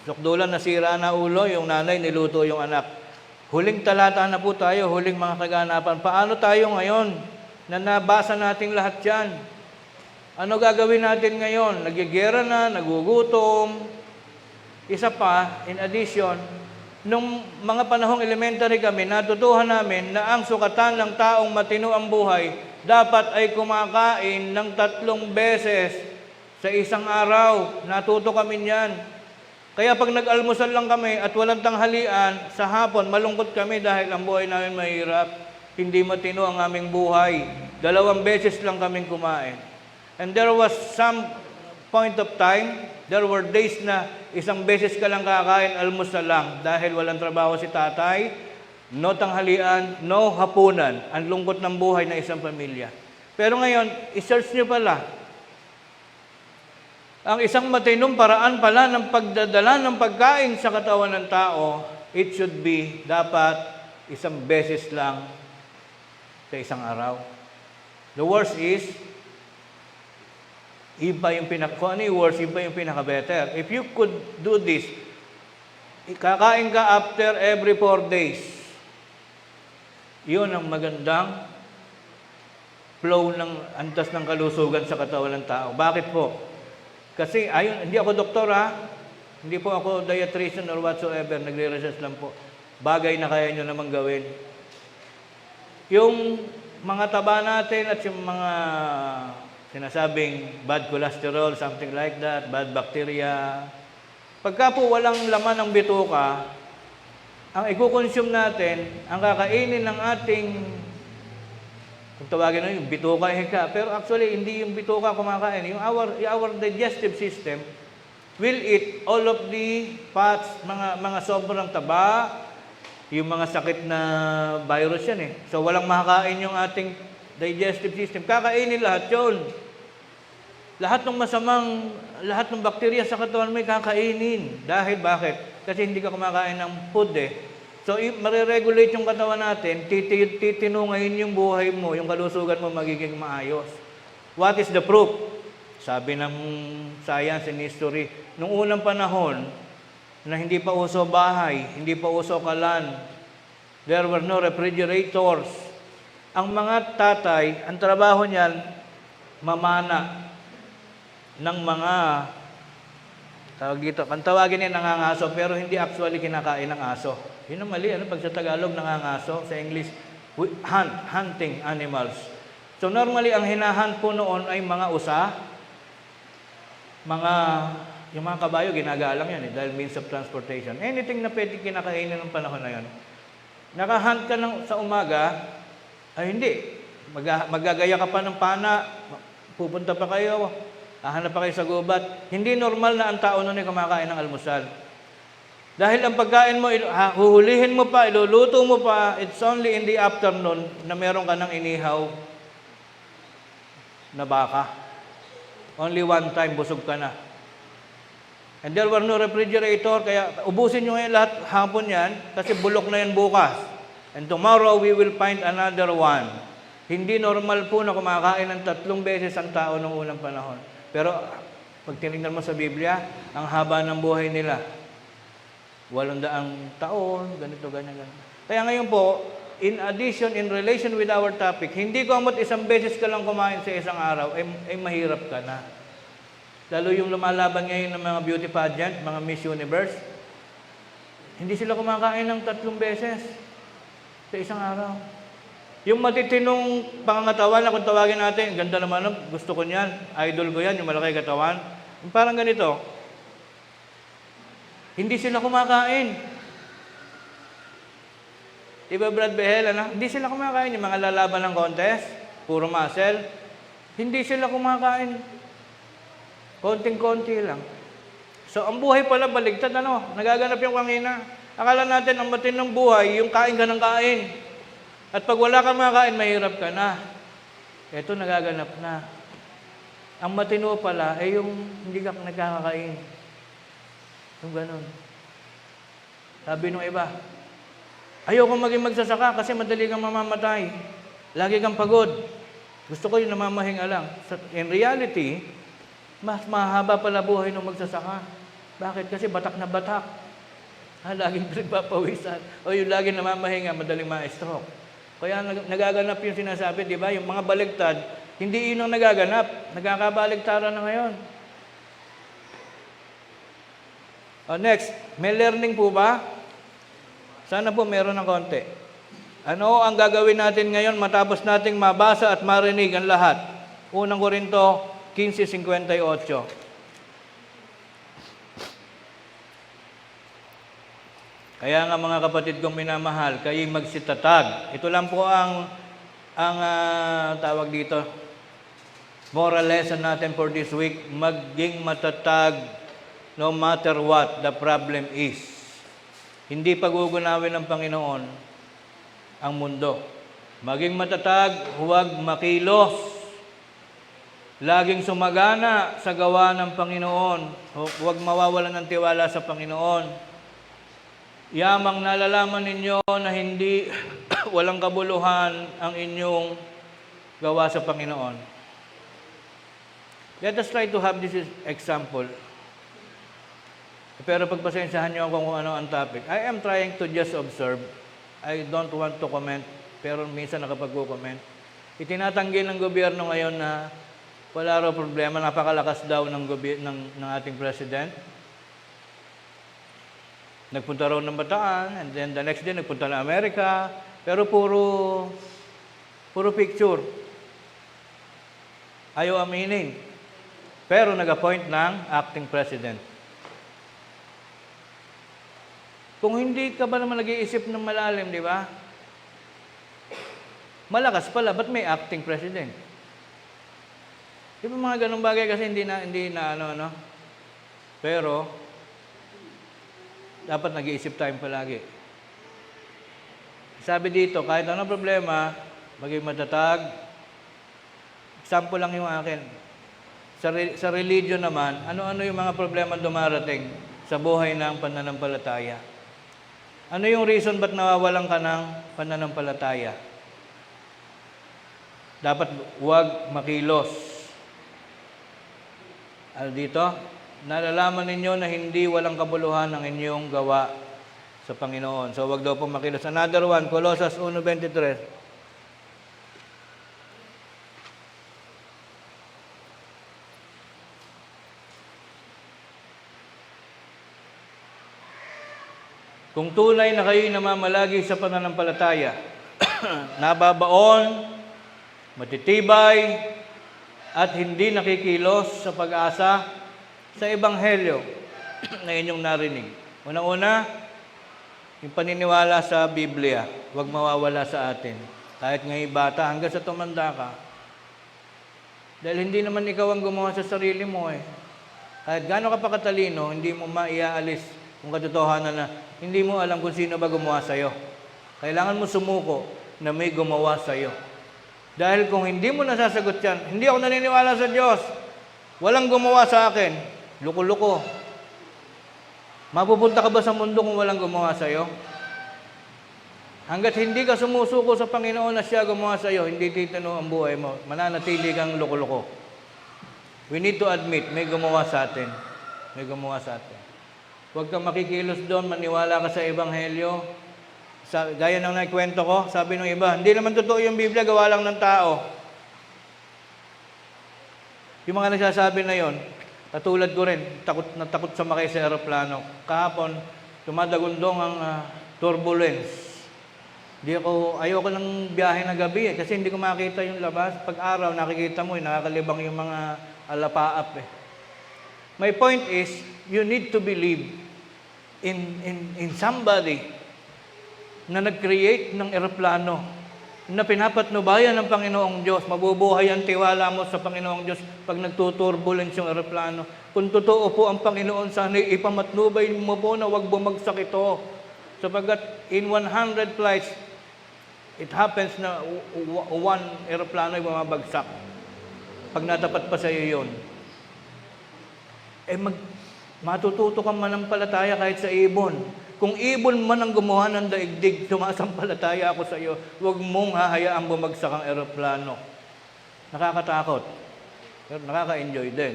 Sukdulan, nasira na ulo, yung nanay, niluto yung anak. Huling talata na po tayo, huling mga kaganapan. Paano tayo ngayon na nabasa nating lahat yan? Ano gagawin natin ngayon? Nagyagera na, nagugutom. Isa pa, in addition, nung mga panahong elementary kami, natutuhan namin na ang sukatan ng taong matino ang buhay dapat ay kumakain ng 3 beses sa isang araw. Natuto kami niyan. Kaya pag nag-almusal lang kami at walang tanghalian, sa hapon, malungkot kami dahil ang buhay namin mahirap. Hindi matino ang aming buhay. 2 beses lang kaming kumain. And there was some point of time, there were days na 1 beses ka lang kakain, almusal lang, dahil walang trabaho si tatay, no tanghalian, no hapunan. Ang lungkot ng buhay ng isang pamilya. Pero ngayon, i-search nyo pala, ang isang matinong paraan pala ng pagdadala ng pagkain sa katawan ng tao, it should be dapat 1 beses lang sa isang araw. The worst is, iba yung kung ano yung worst, iba yung pinaka-better. If you could do this, kakain ka after every 4 days. Yun ang magandang flow ng antas ng kalusugan sa katawan ng tao. Bakit po? Kasi, hindi ako doktor ha. Hindi po ako dietitian or whatsoever. Nagre-research lang po. Bagay na kaya nyo naman gawin. Yung mga taba natin at yung mga sinasabing bad cholesterol, something like that, bad bacteria. Pagka po walang laman ng bituka, ang i-consume natin, ang kakainin ng ating, kung tawagin na yung bituka, pero actually hindi yung bituka kumakain. Yung our digestive system will eat all of the fats, mga sobrang taba, yung mga sakit na virus yan eh. So walang makakain yung ating digestive system. Kakainin lahat yun. Lahat ng lahat ng bakterya sa katawan mo kakainin. Dahil bakit? Kasi hindi ka kumakain ng food eh. So, mariregulate yung katawan natin, titinungayin yung buhay mo, yung kalusugan mo magiging maayos. What is the proof? Sabi ng science and history, nung unang panahon, na hindi pa uso bahay, hindi pa uso kalan, there were no refrigerators. Ang mga tatay, ang trabaho niyan, mamana ng mga, tawag dito, ang tawagin niya nangangaso, pero hindi actually kinakain ng aso. Yun ang mali, pag sa Tagalog nangangaso, sa English, hunting animals. So normally, ang hinahunt po noon ay mga usa, yung mga kabayo, ginagalang yan dahil means of transportation. Anything na pwede kinakainin ng panahon na yun. Nakahunt ka sa umaga, ay hindi. Magagaya ka pa ng pana, pupunta pa kayo, hahanap pa kayo sa gubat. Hindi normal na ang tao noon ay kumakain ng almusal. Dahil ang pagkain mo, huhulihin mo pa, iluluto mo pa, it's only in the afternoon na meron ka ng inihaw na baka. Only one time, busog ka na. And there were no refrigerator, kaya ubusin nyo ngayon lahat hapon yan, kasi bulok na yan bukas. And tomorrow, we will find another one. Hindi normal po na kumakain ng 3 beses ang tao noong unang panahon. Pero, pag tinignan mo sa Biblia, ang haba ng buhay nila. 800 taon, ganito, ganyan. Kaya ngayon po, in addition, in relation with our topic, hindi ko amot 1 beses ka lang kumain sa isang araw, ay mahirap ka na. Lalo yung lumalaban ngayon ng mga beauty pageant, mga Miss Universe, hindi sila kumakain ng 3 beses sa isang araw. Yung matitinong pangangatawan na kung tawagin natin, ganda naman, no? Gusto ko niyan, idol ko yan, yung malaki katawan. Yung parang ganito, hindi sila kumakain. Diba Brad Behel, ano? Hindi sila kumakain, yung mga lalaban ng contest, puro muscle, hindi sila kumakain. Konting-konti lang. So, ang buhay pala baligtad, ano? Nagaganap yung kangina. Akala natin, ang matinong buhay, yung kain ka ng kain. At pag wala kang makain, mahirap ka na. Ito, nagaganap na. Ang matino pala, ay yung hindi ka nagkakakain. Yung ganun. Sabi nung iba, ayoko maging magsasaka kasi madali kang mamamatay. Lagi kang pagod. Gusto ko yung namamahinga lang. In reality, mas mahaba pala buhay nung magsasaka. Bakit? Kasi batak na batak. Laging pinagpapawisan. O yung laging namamahinga, madaling ma-stroke. Kaya nagaganap yung sinasabi, di ba? Yung mga baligtad, hindi yun ang nagaganap. Nagkakabaligtaran na ngayon. Next, may learning po ba? Sana po meron ng konti. Ano ang gagawin natin ngayon matapos nating mabasa at marinig ang lahat? Unang Korinto 15:58. Kaya nga mga kapatid kong minamahal, kayo'y magsitatag. Ito lang po ang tawag dito, moral lesson natin for this week. Maging matatag no matter what the problem is. Hindi pagugunawin ng Panginoon ang mundo. Maging matatag, huwag makilos. Laging sumagana sa gawa ng Panginoon. Huwag mawawalan ng tiwala sa Panginoon. Yamang nalalaman ninyo na hindi walang kabuluhan ang inyong gawa sa Panginoon. Let us try to have this example. Pero pagpasensyahan niyo ako kung ano ang topic. I am trying to just observe. I don't want to comment, pero minsan nakapag-comment. Itinatanggi ng gobyerno ngayon na wala raw problema, napakalakas daw ng ating president. Nagpunta raw ng Bataan, and then the next day nagpunta na Amerika, pero puro picture. Ayaw aminin. Pero nag-appoint ng acting president. Kung hindi ka ba naman nag-iisip ng malalim, di ba? Malakas pala, ba't may acting president? Di ba mga ganung bagay kasi hindi na ano. Pero dapat nag-iisip tayo palagi. Sabi dito, kahit anong problema, maging matatag. Example lang yung akin. Sa religion naman, ano-ano yung mga problema dumarating sa buhay ng pananampalataya? Ano yung reason ba't nawawalan ka ng pananampalataya? Dapat huwag makilos. Dito, nalalaman ninyo na hindi walang kabuluhan ang inyong gawa sa Panginoon. So, wag daw pong makilos. Another one, Colossus 1:23. Kung tunay na kayo'y namamalagi sa pananampalataya, nababaon, matitibay, at hindi nakikilos sa pag-asa sa Ebanghelyo na inyong narinig. Unang-una, yung paniniwala sa Biblia, huwag mawawala sa atin. Kahit ngayon bata, hanggang sa tumanda ka. Dahil hindi naman ikaw ang gumawa sa sarili mo eh. Kahit gaano ka pa katalino, hindi mo maiaalis kung katotohanan na hindi mo alam kung sino ba gumawa sa'yo. Kailangan mo sumuko na may gumawa sa'yo. Dahil kung hindi mo nasasagot yan, hindi ako naniniwala sa Diyos. Walang gumawa sa akin. Luko-luko. Mapupunta ka ba sa mundo kung walang gumawa sa iyo? Hanggat hindi ka sumusuko sa Panginoon na siya gumawa sa iyo, hindi titino ang buhay mo. Mananatili kang luko-luko. We need to admit, may gumawa sa atin. May gumawa sa atin. Huwag kang makikilos doon, maniwala ka sa Ebanghelyo. Gaya ng naikwento ko, sabi ng iba, hindi naman totoo yung Biblia, gawa lang ng tao. Yung mga nagsasabi na yon, katulad ko rin, takot sumakay sa aeroplano. Kahapon, tumadagundong ang turbulence. Ayoko ng biyahe na gabi kasi hindi ko makita yung labas. Pag araw, nakikita mo, nakakalibang yung mga alapaap eh. My point is, you need to believe in somebody na nag-create ng eroplano, na pinapatnubayan ng Panginoong Diyos. Mabubuhay ang tiwala mo sa Panginoong Diyos pag nagtuturbulence yung eroplano. Kung totoo po ang Panginoon, sana ipamatnubay mo po na huwag bumagsak ito. Sapagkat in 100 flights, it happens na one eroplano ay bumabagsak. Pag natapat pa sa iyo yun. Matututo kang manampalataya kahit sa ibon. Kung ibon man ang gumawa ng daigdig, sumasampalataya ako sa iyo, huwag mong hahayaang bumagsak ang eroplano. Nakakatakot. Pero nakaka-enjoy din.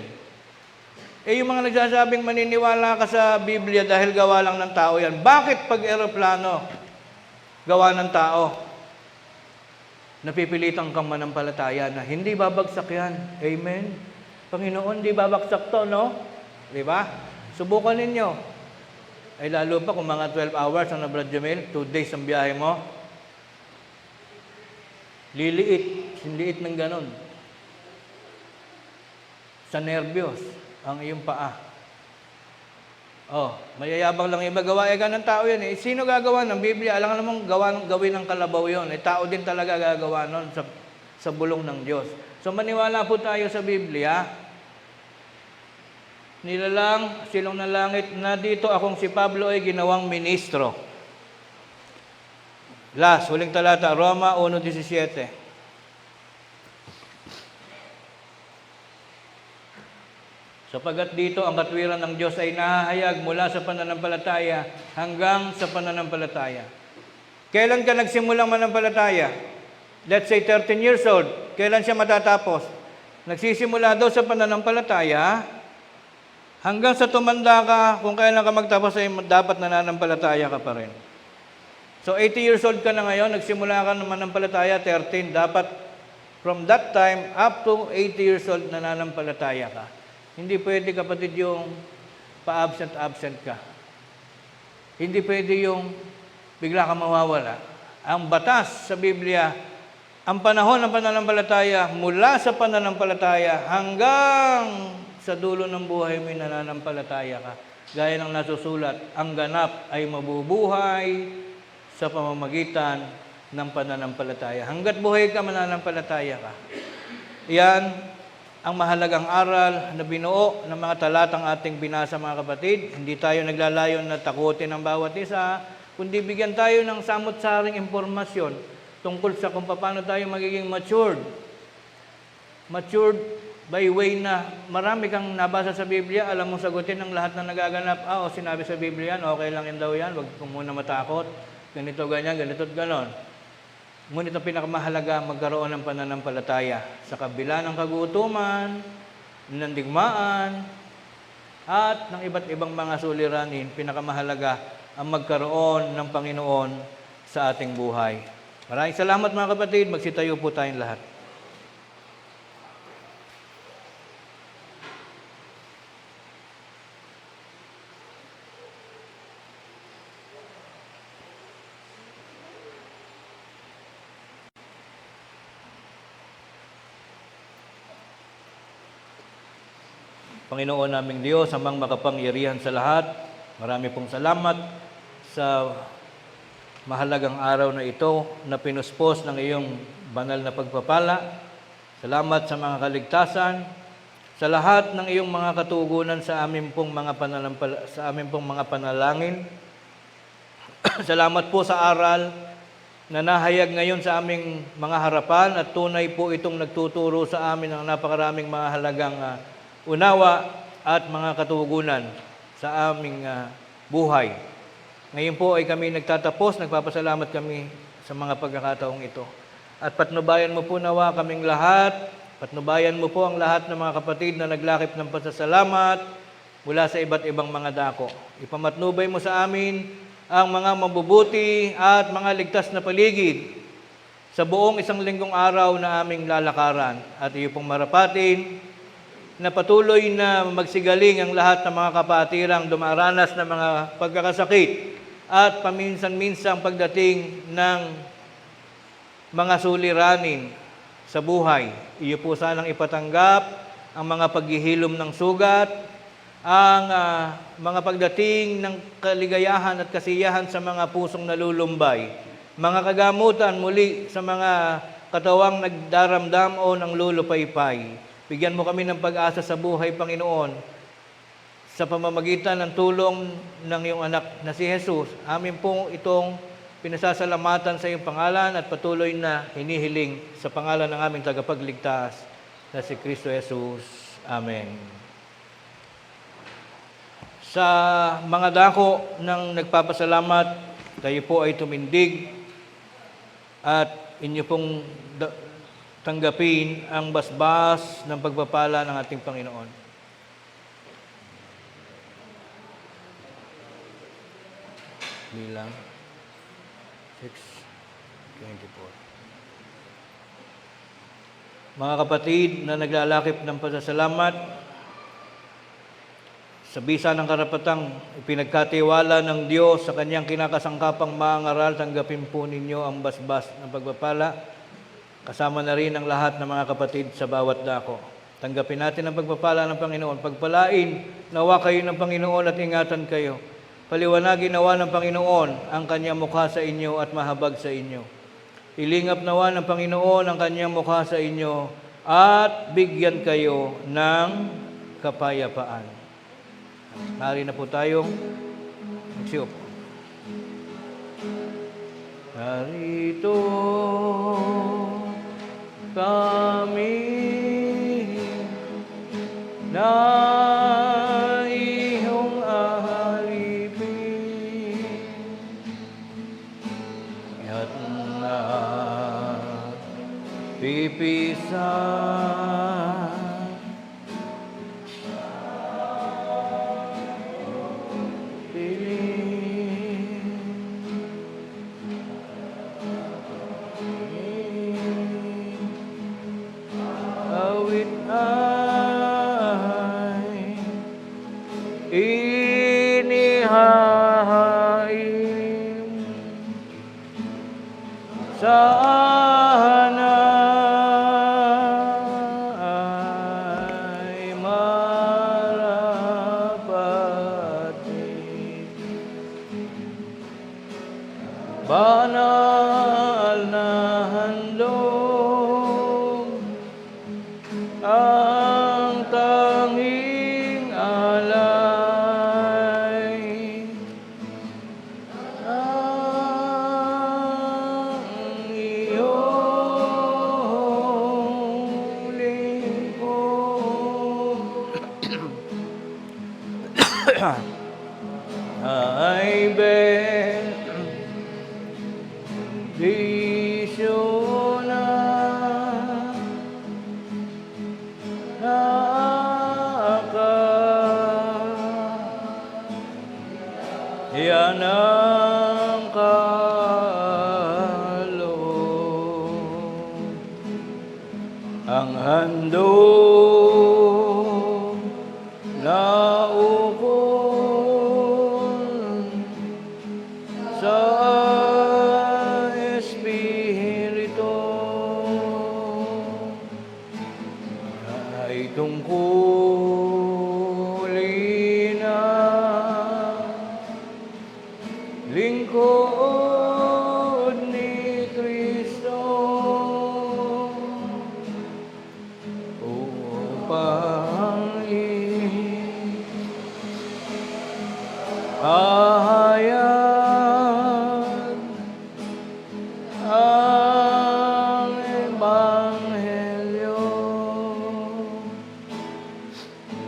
Yung mga nagsasabing maniniwala ka sa Biblia dahil gawa lang ng tao yan. Bakit pag eroplano, gawa ng tao, napipilitan kang manampalataya na hindi babagsak yan? Amen? Panginoon, di babagsak to, no? Di ba? Subukan ninyo. Ay lalo pa kung mga 12 hours ang Brad Jamil, 2 days ang biyahe mo. Liit ng ganon. Sa nervyos, ang iyong paa. Mayayabang lang iba, gawa ka ng tao yan eh. Sino gagawa ng Biblia? Alam namang gawin ng kalabaw yun. Tao din talaga gagawa nun sa bulong ng Diyos. So maniwala po tayo sa Biblia. Nilalang, silong na langit, na dito akong si Pablo ay ginawang ministro. Last, huling talata, Roma 1:17. Sapagat dito ang katwiran ng Diyos ay nahahayag mula sa pananampalataya hanggang sa pananampalataya. Kailan ka nagsimulang manampalataya? Let's say 13 years old. Kailan siya matatapos? Nagsisimula daw sa pananampalataya hanggang sa tumanda ka, kung kailan ka magtapos ay dapat nananampalataya ka pa rin. So 80 years old ka na ngayon, nagsimula ka ng manampalataya, 13. Dapat from that time up to 80 years old nananampalataya ka. Hindi pwede kapatid yung pa-absent ka. Hindi pwede yung bigla ka mawawala. Ang batas sa Biblia, ang panahon ng pananampalataya, mula sa pananampalataya hanggang sa dulo ng buhay mo nananampalataya ka. Gaya ng nasusulat, ang ganap ay mabubuhay sa pamamagitan ng pananampalataya. Hanggat buhay ka, mananampalataya ka. Yan ang mahalagang aral na binuo ng mga talatang ating binasa, mga kapatid. Hindi tayo naglalayon na takutin ang bawat isa, kundi bigyan tayo ng samot-saring impormasyon tungkol sa kung paano tayo magiging matured. Matured by way na marami kang nabasa sa Biblia, alam mo sagutin ang lahat na nagaganap. Sinabi sa Biblia yan, okay lang yan daw yan, wag kang muna matakot. Ganito, ganyan, ganito at ganon. Ngunit ang pinakamahalaga, magkaroon ng pananampalataya sa kabila ng kagutuman, ng digmaan, at ng iba't ibang mga suliranin. Pinakamahalaga ang magkaroon ng Panginoon sa ating buhay. Maraming salamat mga kapatid, magsitayo po tayong lahat. Panginoon naming Diyos, amang makapangyarihan sa lahat, marami pong salamat sa mahalagang araw na ito na pinuspos ng iyong banal na pagpapala. Salamat sa mga kaligtasan, sa lahat ng iyong mga katugunan sa amin pong mga panalangin. Salamat po sa aral na nahayag ngayon sa aming mga harapan at tunay po itong nagtuturo sa amin ng napakaraming mga halagang unawa at mga katugunan sa aming buhay. Ngayon po ay kami nagtatapos, nagpapasalamat kami sa mga pagkakataong ito. At patnubayan mo po nawa kaming lahat, patnubayan mo po ang lahat ng mga kapatid na naglakip ng pasasalamat mula sa iba't ibang mga dako. Ipamatnubay mo sa amin ang mga mabubuti at mga ligtas na paligid sa buong isang linggong araw na aming lalakaran. At iyo pong marapatin na patuloy na magsigaling ang lahat ng mga kapatirang dumaranas ng mga pagkakasakit at paminsan-minsang pagdating ng mga suliranin sa buhay. Iyo po sanang ipatanggap ang mga paghihilom ng sugat, ang mga pagdating ng kaligayahan at kasiyahan sa mga pusong nalulumbay, mga kagamutan muli sa mga katawang nagdaramdam o ng lulupaypay. Bigyan mo kami ng pag-asa sa buhay, Panginoon, sa pamamagitan ng tulong ng iyong anak na si Jesus. Amin pong itong pinasasalamatan sa iyong pangalan at patuloy na hinihiling sa pangalan ng aming tagapagligtas na si Kristo Jesus. Amen. Sa mga dako ng nagpapasalamat, kayo po ay tumindig at inyo pong tanggapin ang basbas ng pagpapala ng ating Panginoon. Bilang 6:24. Mga kapatid na naglalakip ng pasasalamat, sa bisa ng karapatang ipinagkatiwala ng Diyos sa kanyang kinakasangkapang maangaral, tanggapin po ninyo ang basbas ng pagpapala, kasama na rin ang lahat ng mga kapatid sa bawat dako. Tanggapin natin ang pagpapala ng Panginoon. Pagpalain, nawa kayo ng Panginoon at ingatan kayo. Paliwanagin nawa ng Panginoon ang kanyang mukha sa inyo at mahabag sa inyo. Ilingap nawa ng Panginoon ang kanyang mukha sa inyo at bigyan kayo ng kapayapaan. Mari na po tayong magsiupo. Narito kami na iyong alipin at pipisan sana ay marapati. Banal na handog ang tanging alay ang iyong lingkod ay bendisyon na yan ang kaloob, ang handog na ukol sa Espiritu ay tungkulin na lingkod ni Kristo upang ipahayag ang Ebanghelyo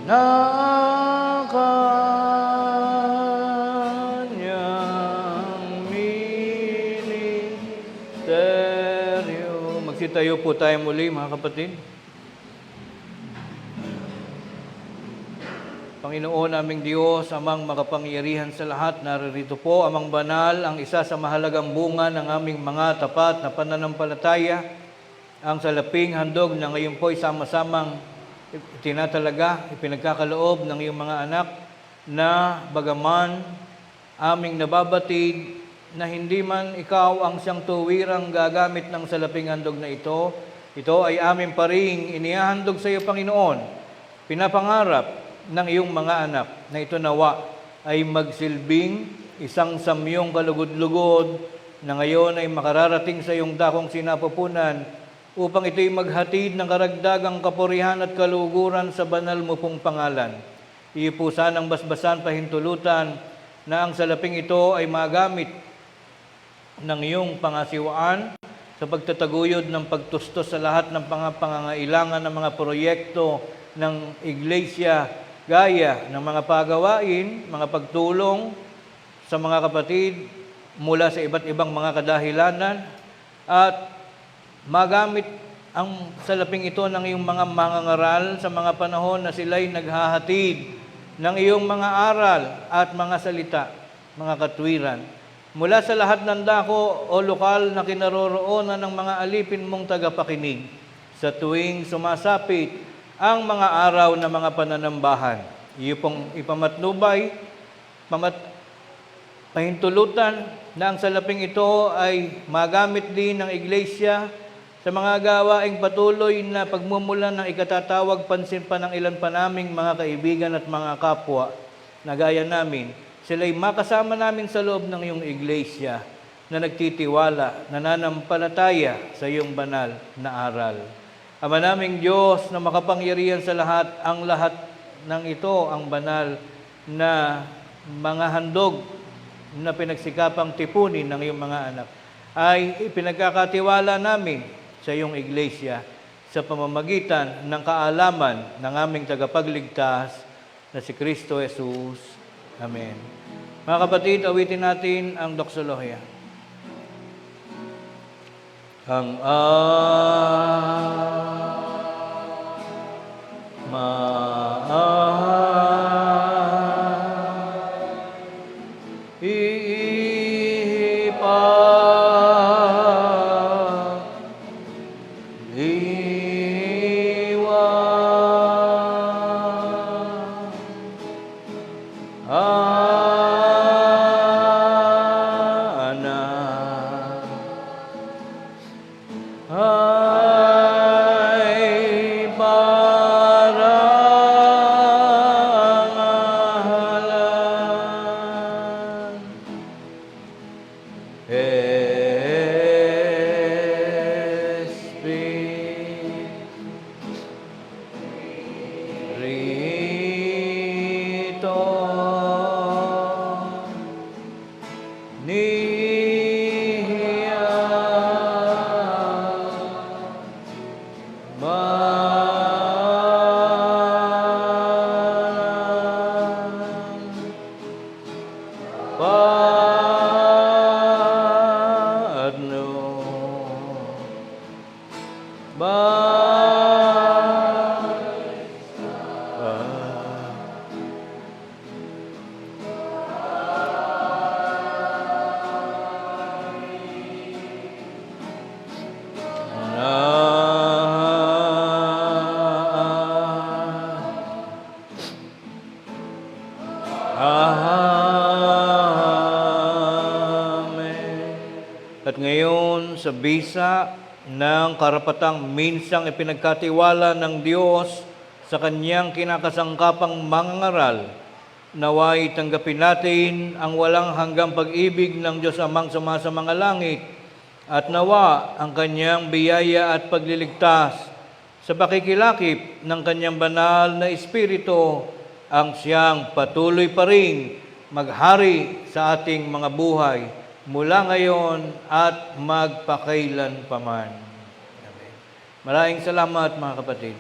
na magsitayo po tayo muli, mga kapatid. Panginoon aming Diyos, amang makapangyarihan sa lahat, naririto po, amang banal, ang isa sa mahalagang bunga ng aming mga tapat na pananampalataya, ang salaping handog na ngayon po'y sama-samang tinatalaga, ipinagkakaloob ng iyong mga anak na bagaman aming nababatid na hindi man ikaw ang siyang tuwirang gagamit ng salaping handog na ito ay amin pa rin inihahandog sa iyo, Panginoon. Pinapangarap ng iyong mga anak na ito nawa ay magsilbing isang samyong kalugod-lugod na ngayon ay makararating sa iyong dakong sinapupunan upang ito'y maghatid ng karagdagang kapurihan at kaluguran sa banal mo pong pangalan. Iyo po sanang basbasan pahintulutan na ang salaping ito ay magamit ng iyong pangasiwaan sa pagtataguyod ng pagtustos sa lahat ng pangangailangan ng mga proyekto ng Iglesia, gaya ng mga pagawain, mga pagtulong sa mga kapatid mula sa iba't ibang mga kadahilanan, at magamit ang salaping ito ng iyong mga mangangaral sa mga panahon na sila'y naghahatid ng iyong mga aral at mga salita, mga katwiran, mula sa lahat ng dako o lokal na kinaroroonan ng mga alipin mong tagapakinig sa tuwing sumasapit ang mga araw na mga pananambahan. Iyo pong ipamatnubay, pahintulutan na ang salaping ito ay magamit din ng Iglesia sa mga gawaing patuloy na pagmumulan ng ikatatawag pansin pa ng ilan pa naming mga kaibigan at mga kapwa na gaya namin. Sila'y makasama namin sa loob ng iyong Iglesia na nagtitiwala, nananampalataya sa iyong banal na aral. Ama naming Diyos na makapangyarihan sa lahat, ang lahat ng ito, ang banal na mga handog na pinagsikapang tipunin ng iyong mga anak, ay ipinagkakatiwala namin sa iyong Iglesia sa pamamagitan ng kaalaman ng aming tagapagligtas na si Kristo Jesus. Amen. Mga kapatid, awitin natin ang Doxologia. Ang At ngayon, sa bisa ng karapatang minsang ipinagkatiwala ng Diyos sa Kanyang kinakasangkapang mangangaral, naway tanggapin natin ang walang hanggang pag-ibig ng Diyos Amang sumasa mga langit, at nawa ang Kanyang biyaya at pagliligtas sa pakikilakip ng Kanyang banal na Espiritu ang siyang patuloy pa rin maghari sa ating mga buhay mula ngayon at magpakailan paman. Amen. Maraming salamat mga kapatid.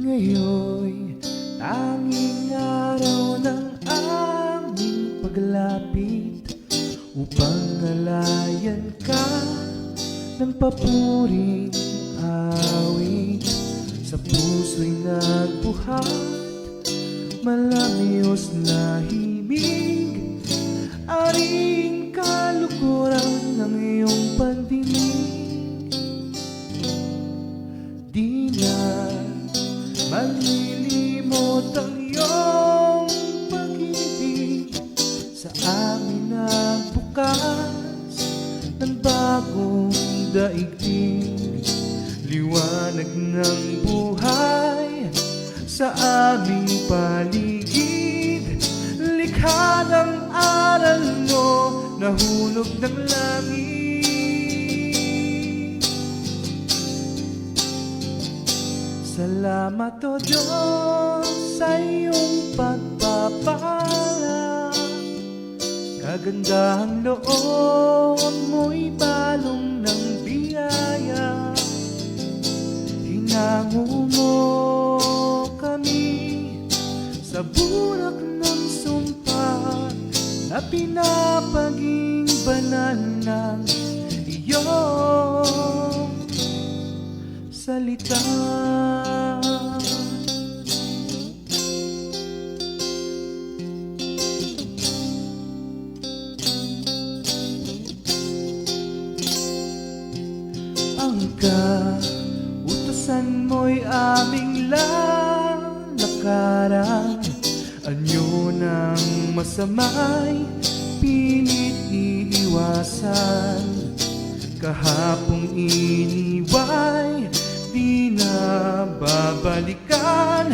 Ngayon'y tanging araw ng aming paglapit upang alayan ng papuring awit sa puso'y nagbuhat, malamios na himig, aring kalukuran ng iyong pandinig. Di na malilimot ang iyong pag-ibig, sa amin nagbukas ng bagong daigdig. Liwanag ng buhay sa aming paligid, likha ng aral mo, nahulog ng langit. Salamat o Diyos sa iyong pagpapala, kagandahang loob mo'y balong ng biyaya. Hinango mo kami sa burak ng sumpa na pinapaging banal ng iyong salita. Ang kautusan mo'y aming lalakaran, anyo ng masama'y pilit iiwasan. Kahapong iniway, di na babalikan,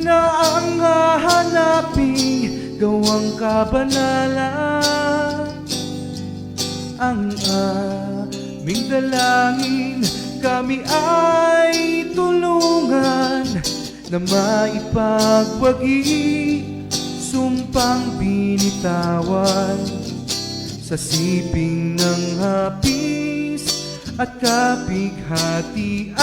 na ang hahanaping gawang kabanalan. Ang aming dalangin, kami ay tulungan na maipagwagi, sumpang binitawan sa siping ng hapis at kapighatian.